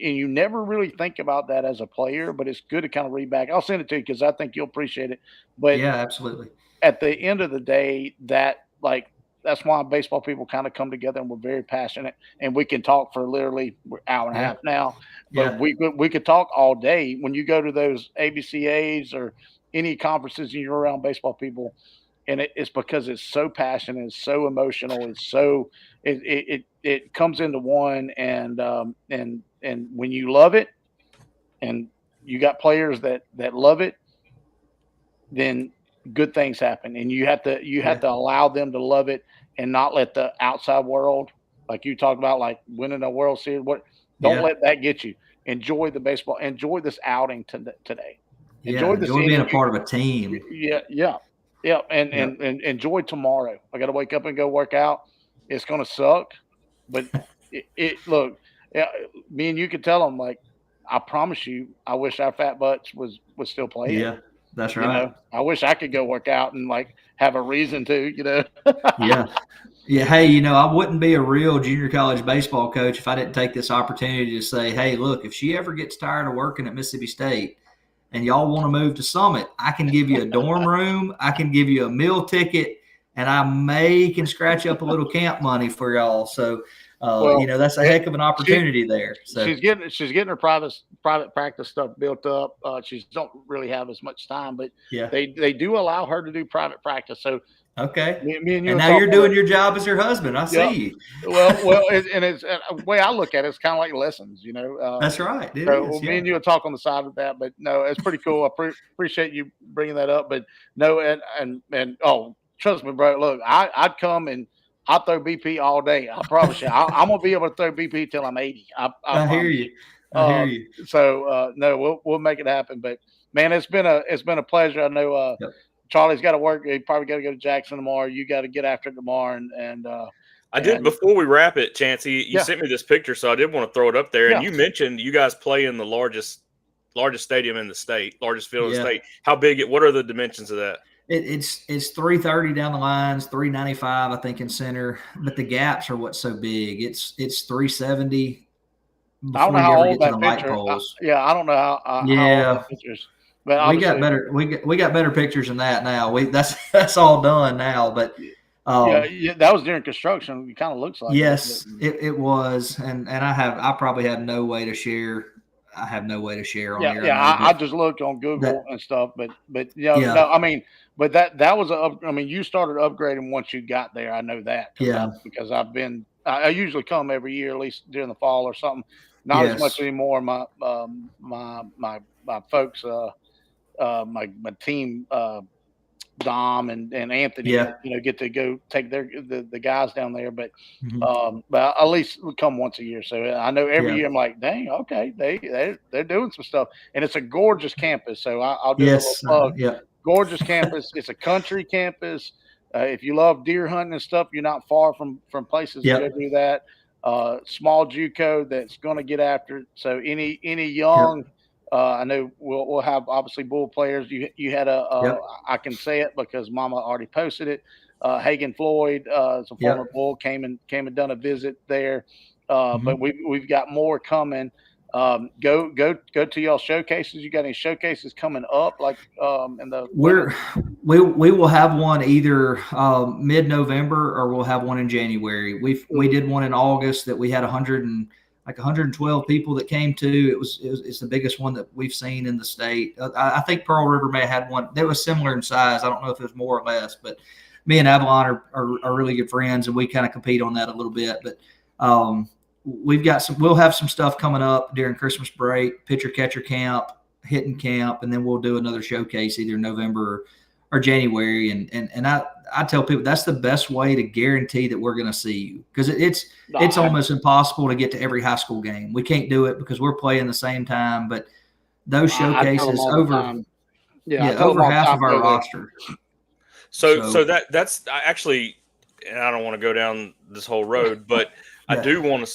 you never really think about that as a player, but it's good to kind of read back. I'll send it to you because I think you'll appreciate it. But yeah, absolutely. At the end of the day, that's why baseball people kind of come together and we're very passionate, and we can talk for literally an hour and a half now, but we could talk all day. When you go to those ABCAs or any conferences and you're around baseball people, and it's because it's so passionate, it's so emotional, it's so it comes into one, and when you love it, and you got players that love it, then good things happen, and you have to allow them to love it and not let the outside world, like you talked about, like winning a World Series. Don't let that get you. Enjoy the baseball. Enjoy this outing today. Enjoy being a part of a team. Yeah, and enjoy tomorrow. I got to wake up and go work out. It's going to suck, but look, me and you could tell them, like, I promise you, I wish our fat butts was still playing. Yeah, that's right. I wish I could go work out and like have a reason to. Yeah. Hey, I wouldn't be a real junior college baseball coach if I didn't take this opportunity to say, hey, look, if she ever gets tired of working at Mississippi State and y'all want to move to Summit, I can give you a dorm room, I can give you a meal ticket, and I can scratch up a little camp money for y'all. So, that's a heck of an opportunity there. So she's getting her private practice stuff built up. She don't really have as much time, but they do allow her to do private practice. So okay, me and you, and now you're doing your job as your husband. I see you. Well, and it's the way I look at it, it's kind of like lessons, That's right. Me and you will talk on the side of that, but no, it's pretty cool. I appreciate you bringing that up, but no, and trust me, bro. Look, I'd come and I'll throw BP all day. I promise you. I'm gonna be able to throw BP till I'm 80. I hear you. I hear you. So no, we'll make it happen. But man, it's been a pleasure. I know Charlie's got to work. He probably got to go to Jackson tomorrow. You got to get after it tomorrow. And I did, before we wrap it, Chancey, you sent me this picture, so I did want to throw it up there. And you mentioned you guys play in the largest stadium in the state, largest field in the state. How big? What are the dimensions of that? It's 330 down the lines, 395, I think, in center. But the gaps are what's so big. It's 370. I don't know how old that picture. I don't know how old that picture is. But we got better. We got better pictures than that now. That's all done now. But that was during construction. It kind of looks like it was. And I probably have no way to share. I have no way to share on here. I just looked on Google and stuff, but no, I mean, but that was you started upgrading once you got there. I know that. Because I usually come every year, at least during the fall or something. Not as much anymore. My folks, my team, Dom and Anthony, get to go take the guys down there, but at least we come once a year. So I know every year I'm like, dang, okay, they're doing some stuff, and it's a gorgeous campus. So I'll do a little plug. Gorgeous campus. It's a country campus. If you love deer hunting and stuff, you're not far from places to go do that. Small JUCO that's going to get after it. So any young. I know we'll have obviously Bull players. You had I can say it because Mama already posted it. Hagen Floyd, is a former Bull, came and done a visit there. but we've got more coming. Go to y'all showcases. You got any showcases coming up? Like in the we will have one either mid-November or we'll have one in January. We did one in August that we had 112 people that came to. It's the biggest one that we've seen in the state. I think Pearl River may have had one that was similar in size. I don't know if it was more or less, but me and Avalon are really good friends, and we kind of compete on that a little bit. But we'll have some stuff coming up during Christmas break, pitcher catcher camp, hitting camp, and then we'll do another showcase either November or January. And I tell people that's the best way to guarantee that we're going to see you, because it's almost impossible to get to every high school game. We can't do it because we're playing the same time, but those showcases over half of our roster. So that's actually, and I don't want to go down this whole road, but I do want to.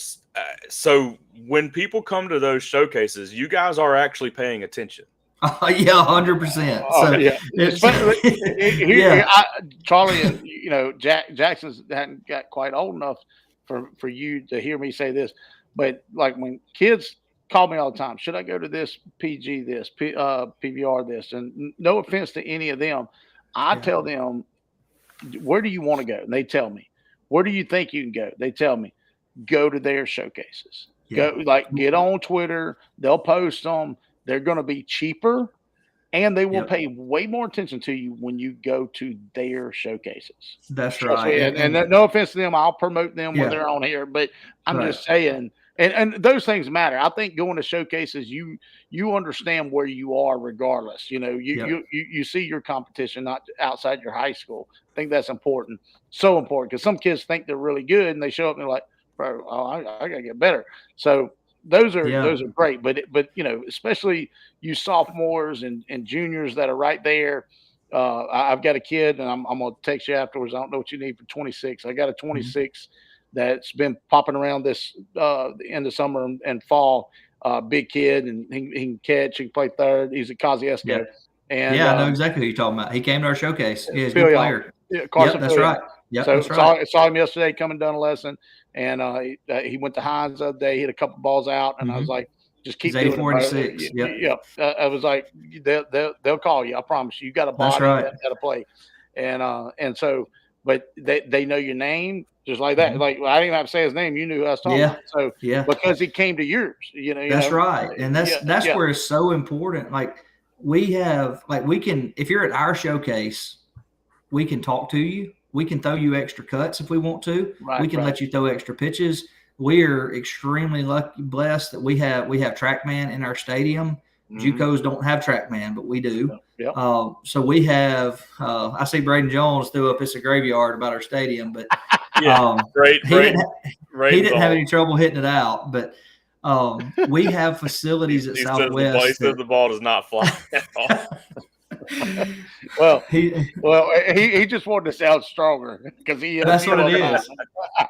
So when people come to those showcases, you guys are actually paying attention. Yeah, 100%. Charlie and Jackson's hadn't got quite old enough for you to hear me say this, but like when kids call me all the time, should I go to this PG, this PBR, this, and no offense to any of them, I tell them, where do you want to go? And they tell me. Where do you think you can go? They tell me. Go to their showcases. Get on Twitter. They'll post them. They're going to be cheaper, and they will pay way more attention to you when you go to their showcases. That's right. And no offense to them, I'll promote them when they're on here, but I'm just saying, and those things matter. I think going to showcases, you understand where you are regardless. You see your competition not outside your high school. I think that's important. So important, because some kids think they're really good and they show up and they're like, bro, I gotta get better. So those are great, but especially you sophomores and juniors that are right there. I've got a kid, and I'm gonna text you afterwards. I don't know what you need for 26. I got a 26 that's been popping around this the end of summer and fall. Big kid, and he can catch. He can play third. He's at Kosciuszko. Yeah. And I know exactly who you're talking about. He came to our showcase. He's a good player. Yeah, that's right. Yeah, so that's right. Saw him yesterday coming down a lesson, and he went to Hines the other day. He hit a couple balls out, and I was like, just keep doing it. 46. Yeah. I was like, they'll call you. I promise you. You got a body that got to play, and so, but they know your name just like that. Like I didn't even have to say his name. You knew who I was talking about. So because he came to yours, That's right, and that's where it's so important. Like we can, if you're at our showcase, we can talk to you. We can throw you extra cuts if we want to. We can let you throw extra pitches. We are extremely blessed that we have TrackMan in our stadium. JUCOs don't have TrackMan, but we do. So we have. I see Braden Jones threw up "It's a Graveyard" about our stadium, but he didn't have any trouble hitting it out. But we have facilities at Southwest. The ball does not fly at all. he just wanted to sound stronger because that's what it is.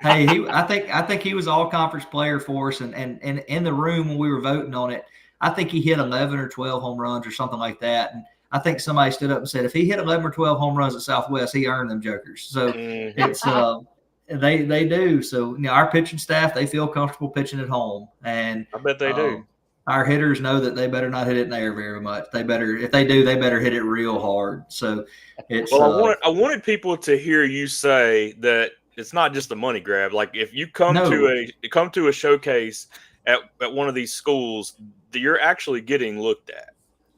Hey, I think he was all conference player for us, and in the room when we were voting on it, I think he hit 11 or 12 home runs or something like that. And I think somebody stood up and said if he hit 11 or 12 home runs at Southwest, he earned them jokers. So it's they do. So our pitching staff, they feel comfortable pitching at home, and I bet they do. Our hitters know that they better not hit it in the air very much. They better hit it real hard. So it's. Well, I wanted people to hear you say that it's not just a money grab. Like if you come to a showcase at one of these schools, you're actually getting looked at.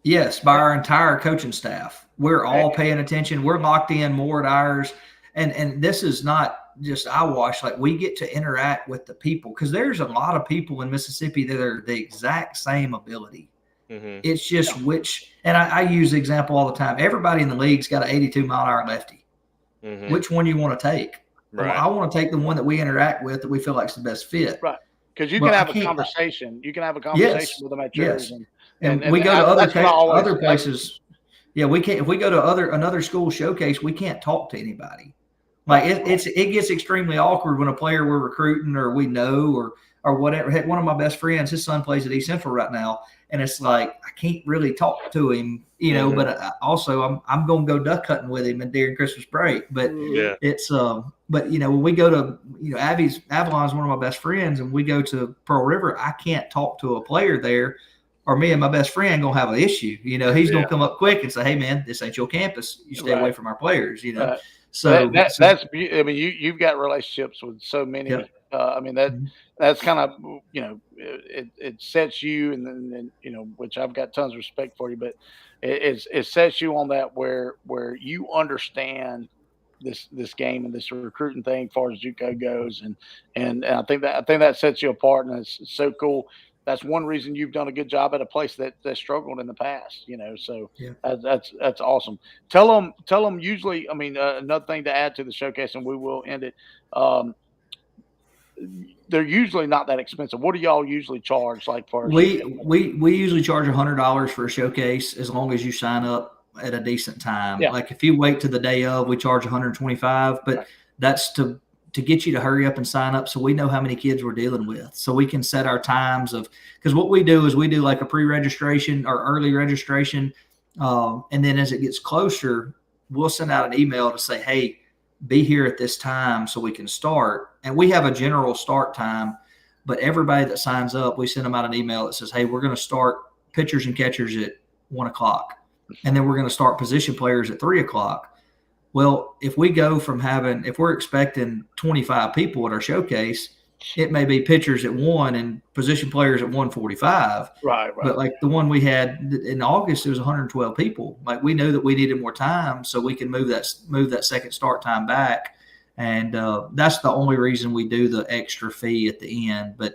Yes, by our entire coaching staff. We're all paying attention. We're locked in more at ours, and this is not just eyewash. Like we get to interact with the people, because there's a lot of people in Mississippi that are the exact same ability. It's just and I use the example all the time. Everybody in the league's got an 82-mile-an-hour lefty. Which one you want to take? Right. Well, I want to take the one that we interact with that we feel like is the best fit. Right. Because you can have a conversation. You can have a conversation with them at yours. And we go to other places. Yeah, we can't. If we go to another school showcase, we can't talk to anybody. Like it gets extremely awkward when a player we're recruiting or we know or whatever. One of my best friends, his son plays at East Central right now, and it's like I can't really talk to him, but also I'm going to go duck hunting with him during Christmas break. But it's But, when we go to, Avalon's one of my best friends, and we go to Pearl River, I can't talk to a player there, or me and my best friend going to have an issue. He's going to come up quick and say, hey, man, this ain't your campus. You stay away from our players, So that's you've got relationships with so many. Yep. That's kind of, it sets you, and then, which I've got tons of respect for you, but it sets you on that where you understand this game and this recruiting thing as far as JUCO goes, and I think that sets you apart, and it's so cool. That's one reason you've done a good job at a place that struggled in the past, So that's awesome. Tell them usually. Another thing to add to the showcase, and we will end it. They're usually not that expensive. What do y'all usually charge? Like for we usually charge $100 for a showcase as long as you sign up at a decent time. Yeah. Like if you wait to the day of, we charge $125, but that's to get you to hurry up and sign up so we know how many kids we're dealing with. So we can set our times because what we do is we do like a pre-registration or early registration. And then as it gets closer, we'll send out an email to say, hey, be here at this time so we can start. And we have a general start time, but everybody that signs up, we send them out an email that says, hey, we're going to start pitchers and catchers at 1:00. And then we're going to start position players at 3:00. Well, if we go from if we're expecting 25 people at our showcase, it may be pitchers at 1 and position players at 1:45. Right. But like the one we had in August, it was 112 people. Like we knew that we needed more time, so we can move that second start time back. And that's the only reason we do the extra fee at the end. But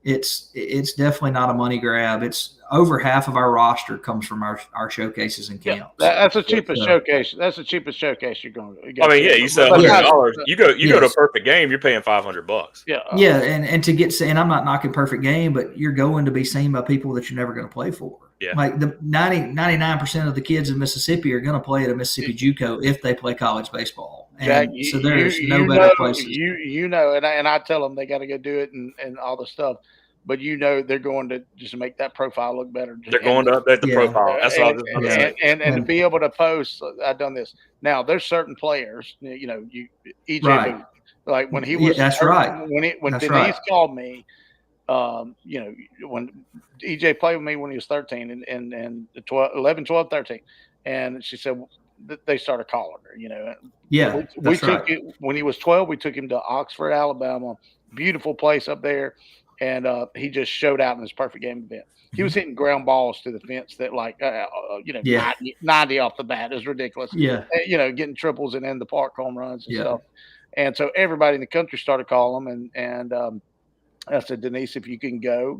it's definitely not a money grab. It's over half of our roster comes from our showcases and camps. That's the cheapest showcase. That's the cheapest showcase you're going to. You sell $100. You go to a perfect game, you're paying $500. Yeah. And to get seen, I'm not knocking perfect game, but you're going to be seen by people that you're never going to play for. Yeah. Like the 99% of the kids in Mississippi are going to play at a Mississippi JUCO if they play college baseball. And Jack, so there's no better place. And I tell them they got to go do it and all the stuff. But they're going to just make that profile look better. They're going to update the profile. That's all. And to be able to post, I've done this. Now there's certain players, EJ, right. Like when he was. That's right. When Denise called me, when EJ played with me when he was 13 and 11, 12, 13, and she said they started calling her. Yeah, we took it when he was 12. We took him to Oxford, Alabama. Beautiful place up there. And he just showed out in his perfect game event. He was hitting ground balls to the fence that 90 off the bat is ridiculous. Yeah. Getting triples and in the park home runs and stuff. And so everybody in the country started calling him. And I said, Denise, if you can go.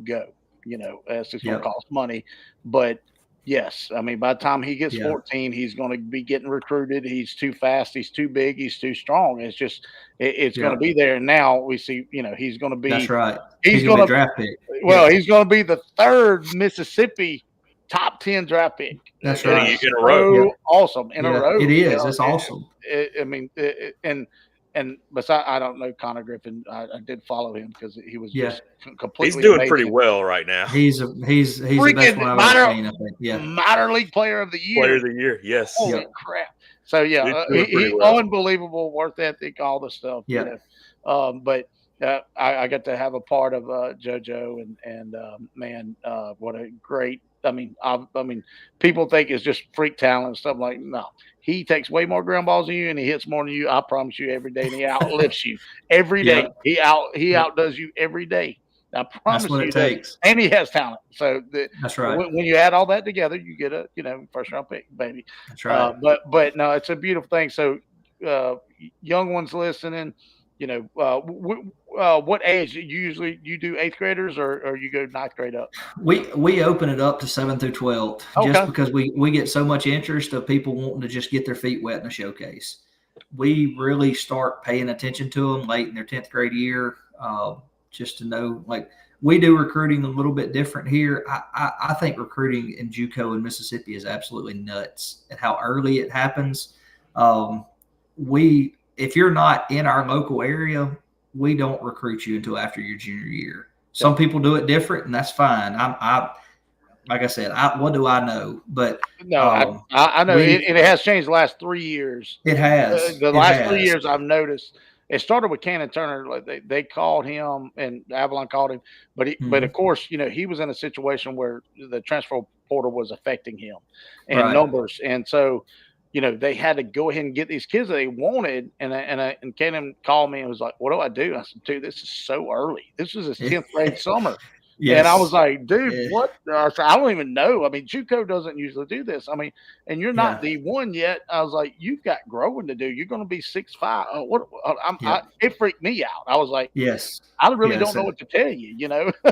It's just going to cost money. But yes, by the time he gets 14, he's going to be getting recruited. He's too fast. He's too big. He's too strong. It's just, it's going to be there. And now we see, he's going to be. That's right. He's going to be a draft pick. Well, he's going to be the third Mississippi top 10 draft pick. That's right. In a row. Awesome. In a row. It is. It's awesome. And besides, I don't know Connor Griffin. I did follow him because he was just completely. He's doing amazing. pretty well right now. He's the best one I've ever seen. I think. Yeah. Minor league player of the year. Player of the year. Yes. Holy crap! So he's unbelievable work ethic, all the stuff. Yeah. But I got to have a part of JoJo and man, what a great. People think it's just freak talent and stuff like no. He takes way more ground balls than you, and he hits more than you. I promise you, every day, and he outlifts you every day. He outdoes you every day. I promise that's what you it takes. And he has talent. So that's right. When you add all that together, you get a first round pick, baby. That's right. But no, it's a beautiful thing. So young ones listening, what age usually you do 8th graders or you go 9th grade up? We open it up to 7th through 12th just because we get so much interest of people wanting to just get their feet wet in a showcase. We really start paying attention to them late in their 10th grade year, just to know, like we do recruiting a little bit different here. I think recruiting in JUCO in Mississippi is absolutely nuts at how early it happens. If you're not in our local area, we don't recruit you until after your junior year. Some people do it different, and that's fine. like I said, what do I know? But no, I know it has changed the last 3 years. It has. The last 3 years I've noticed. It started with Cannon Turner. Like they called him, and Avalon called him, but of course, he was in a situation where the transfer portal was affecting him and numbers, and so they had to go ahead and get these kids that they wanted. And Cannon called me and was like, "What do I do?" I said, "Dude, this is so early. This was his 10th grade summer." Yes. And I was like, dude, what? I don't even know. I mean, JUCO doesn't usually do this. I mean, and you're not D1 yet. I was like, you've got growing to do. You're going to be 6'5". It freaked me out. I was like, yes, I really don't know what to tell you,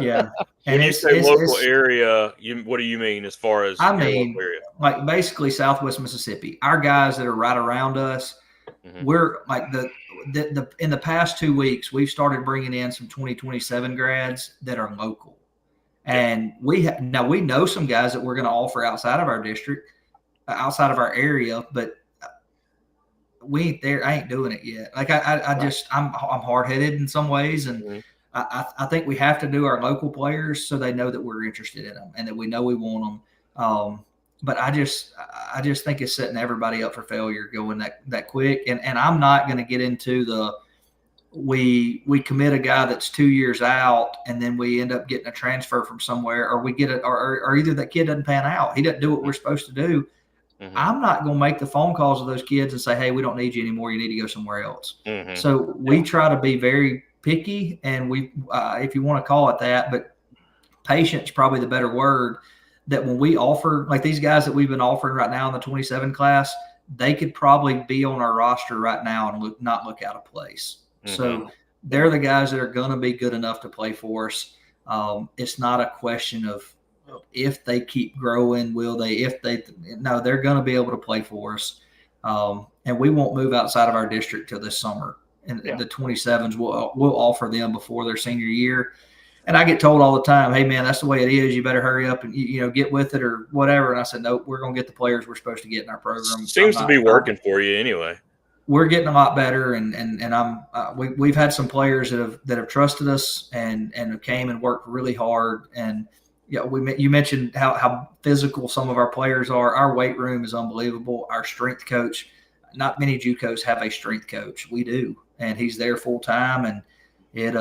Yeah. And when you say local area, what do you mean as far as local area? Like basically Southwest Mississippi. Our guys that are right around us, we're like in the past 2 weeks, we've started bringing in some 2027 grads that are local. And we know some guys that we're going to offer outside of our district, outside of our area, but we ain't there. I ain't doing it yet. Like I'm hard headed in some ways. And I think we have to do our local players so they know that we're interested in them and that we know we want them. But I just think it's setting everybody up for failure going that quick. And I'm not going to get into we commit a guy that's 2 years out and then we end up getting a transfer from somewhere, or we get it, or either that kid doesn't pan out. He doesn't do what we're supposed to do. I'm not going to make the phone calls of those kids and say, "Hey, we don't need you anymore. You need to go somewhere else." So we try to be very picky, and we, if you want to call it that, but patient is probably the better word. That when we offer, like these guys that we've been offering right now in the 27 class, they could probably be on our roster right now and not look out of place. So they're the guys that are going to be good enough to play for us. It's not a question of if they keep growing, will they? No, they're going to be able to play for us. And we won't move outside of our district till this summer. And the 27s, we'll offer them before their senior year. And I get told all the time, "Hey man, that's the way it is. You better hurry up and get with it or whatever." And I said, "Nope, we're going to get the players we're supposed to get in our program." Seems to be working for you anyway. We're getting a lot better, and we've had some players that have trusted us and came and worked really hard. And you mentioned how physical some of our players are. Our weight room is unbelievable. Our strength coach, not many JUCOs have a strength coach. We do, and he's there full time, and it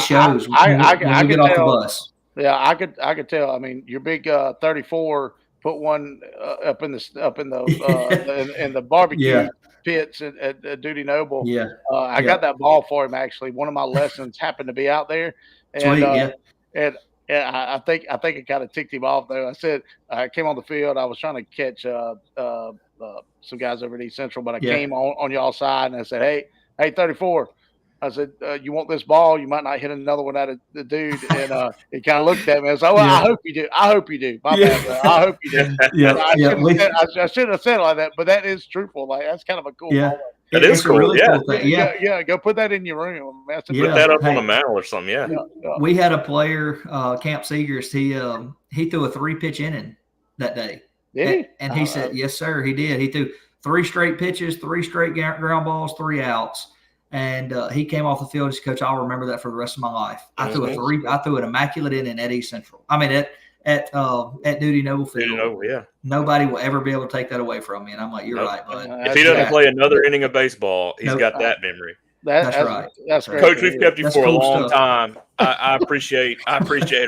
shows when we get off the bus. Yeah, I could tell. I mean, your big 34 put one up in the in the barbecue pits at Duty Noble. I got that ball for him actually. One of my lessons happened to be out there, and I think it kind of ticked him off though. I said I came on the field. I was trying to catch some guys over at East Central, but I came on y'all side and I said, "Hey, 34." I said, "You want this ball? You might not hit another one out of the dude." And he kind of looked at me and said, "I hope you do. I hope you do. My bad, bro. I hope you do." I shouldn't have said it like that, but that is truthful. Like that's kind of a cool moment. It is cool. Really cool thing. Go put that in your room. Put that up on a mantle or something. Yeah. We had a player, Camp Seegers. He threw a 3-pitch inning that day. Did he? And he said, "Yes, sir, he did. He threw 3 straight pitches, 3 straight ground balls, 3 outs." And he came off the field and said, "Coach, I'll remember that for the rest of my life. I threw an immaculate inning at East Central. I mean, at Duty Noble Field. Nobody will ever be able to take that away from me." And I'm like, "You're right, bud." If he doesn't play another inning of baseball, he's got that memory. That's right. That's great. Coach, we've kept you for a long time. I appreciate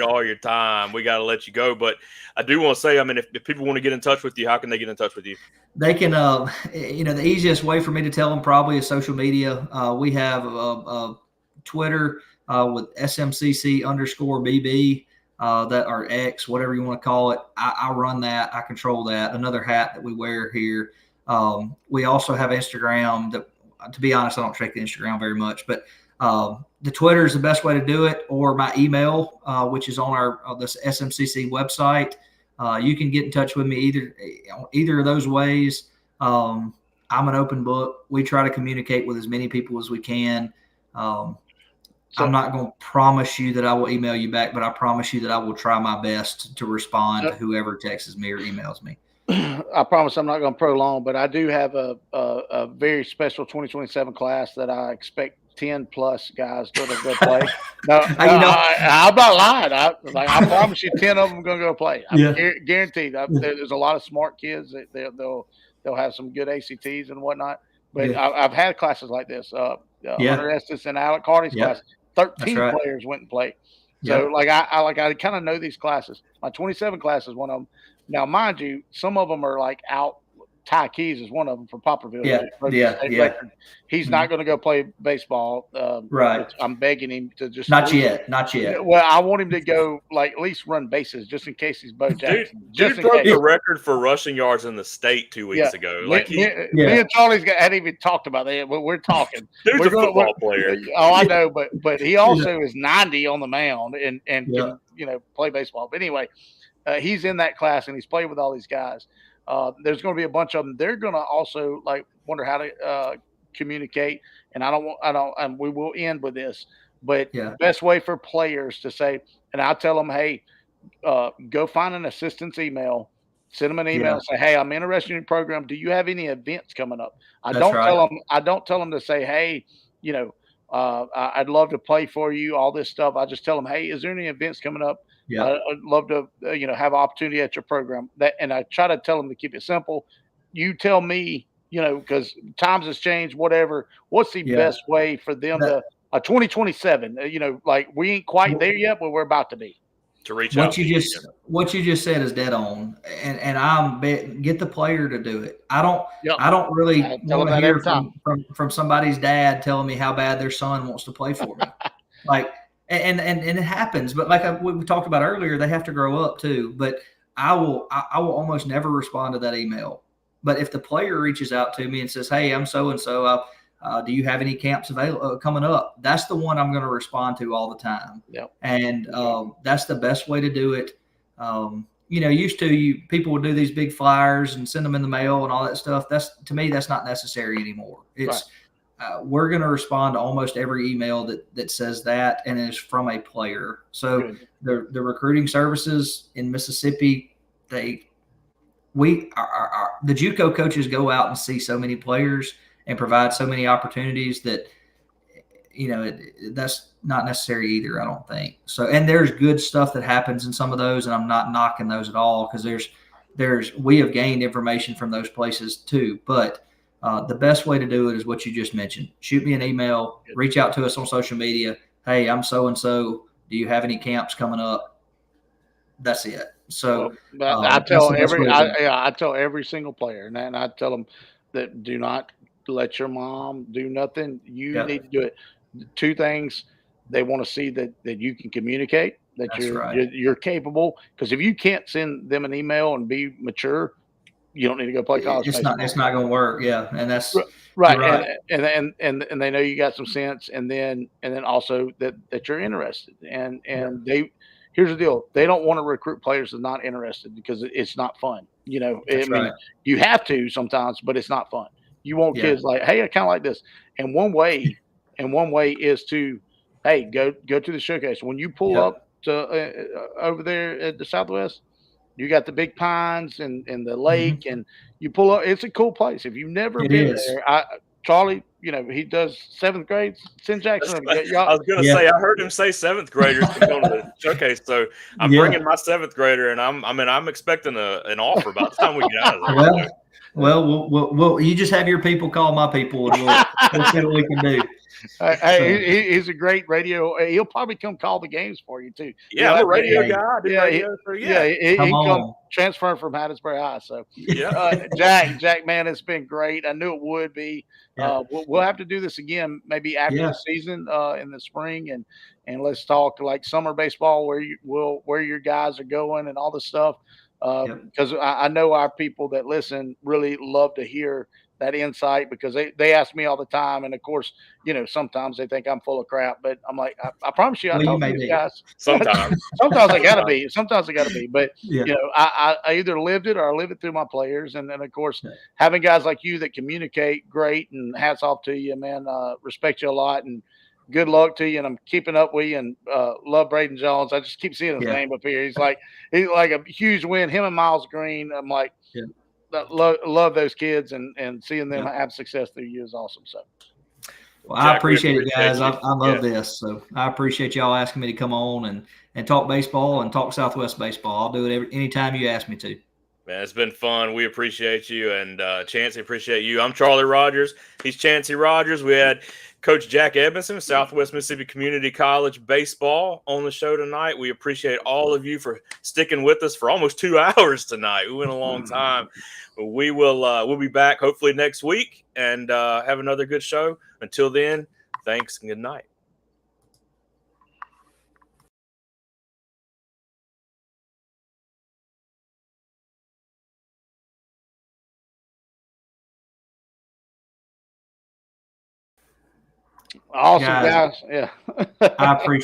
all your time. We got to let you go, but I do want to say, I mean, if people want to get in touch with you, how can they get in touch with you? They can, the easiest way for me to tell them probably is social media. We have Twitter with SMCC_BB, that or X, whatever you want to call it. I run that. I control that. Another hat that we wear here. We also have Instagram. To be honest, I don't check the Instagram very much, but the Twitter is the best way to do it, or my email, which is on this SMCC website. You can get in touch with me either of those ways. I'm an open book. We try to communicate with as many people as we can. I'm not going to promise you that I will email you back, but I promise you that I will try my best to respond to whoever texts me or emails me. I promise I'm not going to prolong, but I do have a very special 2027 class that I expect 10 plus guys going to go play. No, I'm not lying. I promise you 10 of them are going to go play. I'm guaranteed. There's a lot of smart kids that they'll have some good ACTs and whatnot. But I've had classes like this. Hunter Estes and Alec Carty's class, 13 players went and played. So I kind of know these classes. My 27 class is one of them. Now, mind you, some of them are like out. Ty Keys is one of them from Poplarville. He's not going to go play baseball. Right. I'm begging him to just not yet. Well, I want him to go like at least run bases just in case he's Bo Jackson. Dude broke the record for rushing yards in the state 2 weeks ago. Me and Charlie's hadn't even talked about that, but we're talking. Dude's a football player. Oh, I know, but he also is 90 on the mound and can play baseball. But anyway, he's in that class and he's played with all these guys. There's going to be a bunch of them. They're going to also wonder how to communicate. And and we will end with this, but the best way for players to say, and I'll tell them, hey, go find an assistant's email, send them an email and say, hey, I'm interested in your program. Do you have any events coming up? I don't tell them to say, hey, I'd love to play for you, all this stuff. I just tell them, hey, is there any events coming up? I'd love to, have an opportunity at your program. And I try to tell them to keep it simple. You tell me, because times has changed, whatever. What's the best way for them to 2027? We ain't quite there yet, but we're about to be. To reach out. What you just said is dead on, and get the player to do it. I don't really want to hear from somebody's dad telling me how bad their son wants to play for me, And it happens, but like we talked about earlier, they have to grow up too. But I will almost never respond to that email. But if the player reaches out to me and says, "Hey, I'm so and so. Do you have any camps coming up?" That's the one I'm going to respond to all the time. Yep. And that's the best way to do it. Used to people would do these big flyers and send them in the mail and all that stuff. To me, that's not necessary anymore. It's we're going to respond to almost every email that says that and is from a player. So the recruiting services in Mississippi, the JUCO coaches go out and see so many players and provide so many opportunities that, that's not necessary either, I don't think. So, and there's good stuff that happens in some of those, and I'm not knocking those at all because we have gained information from those places too. But the best way to do it is what you just mentioned. Shoot me an email, reach out to us on social media. Hey, I'm so-and-so. Do you have any camps coming up? That's it. So I tell every single player, and I tell them that do not let your mom do nothing. You need to do it. 2 things. They want to see that you can communicate, that you're capable. Because if you can't send them an email and be mature, you don't need to go play college. It's not going to work. Yeah. And that's right. And they know you got some sense. And then also that you're interested. And here's the deal. They don't want to recruit players that are not interested because it's not fun. You have to sometimes, but it's not fun. You want kids like, hey, I kind of like this. And one way is to, hey, go to the showcase. When you pull up to over there at the Southwest, you got the big pines and the lake, and you pull up. It's a cool place. If you've never been there, Charlie, he does 7th grade. Send Jackson. I was going to say, I heard him say 7th graders can go to the showcase. So I'm bringing my 7th grader, and I'm expecting an offer by the time we get out of there. Well, you just have your people call my people, and we'll see what we can do. He's a great radio. He'll probably come call the games for you too. Yeah, I'm a radio guy. He come transfer from Hattiesburg High. So Jack, man, it's been great. I knew it would be. We'll have to do this again, maybe after the season in the spring, and let's talk like summer baseball, where your guys are going and all this stuff. Because I know our people that listen really love to hear that insight, because they ask me all the time. And of course, sometimes they think I'm full of crap, but I'm like, I promise you, I talk to these guys. Sometimes I gotta be, but I either lived it or I live it through my players. And then of course, having guys like you that communicate great, and hats off to you, man. Respect you a lot, and good luck to you. And I'm keeping up with you, and love Braden Jones. I just keep seeing his name up here. He's like a huge win. Him and Miles Green. I'm like, love those kids, and seeing them have success through you is awesome. So, Well, I Jack, we appreciate it, guys. you. I love this. So I appreciate y'all asking me to come on and talk baseball and talk Southwest baseball. I'll do it anytime you ask me to. Man, it's been fun. We appreciate you. And Chancey, appreciate you. I'm Charlie Rogers. He's Chancey Rogers. We had Coach Jack Edmonsen, Southwest Mississippi Community College baseball on the show tonight. We appreciate all of you for sticking with us for almost 2 hours tonight. We went a long time. We will we'll be back hopefully next week and have another good show. Until then, thanks and good night. Awesome, guys. Yeah. I appreciate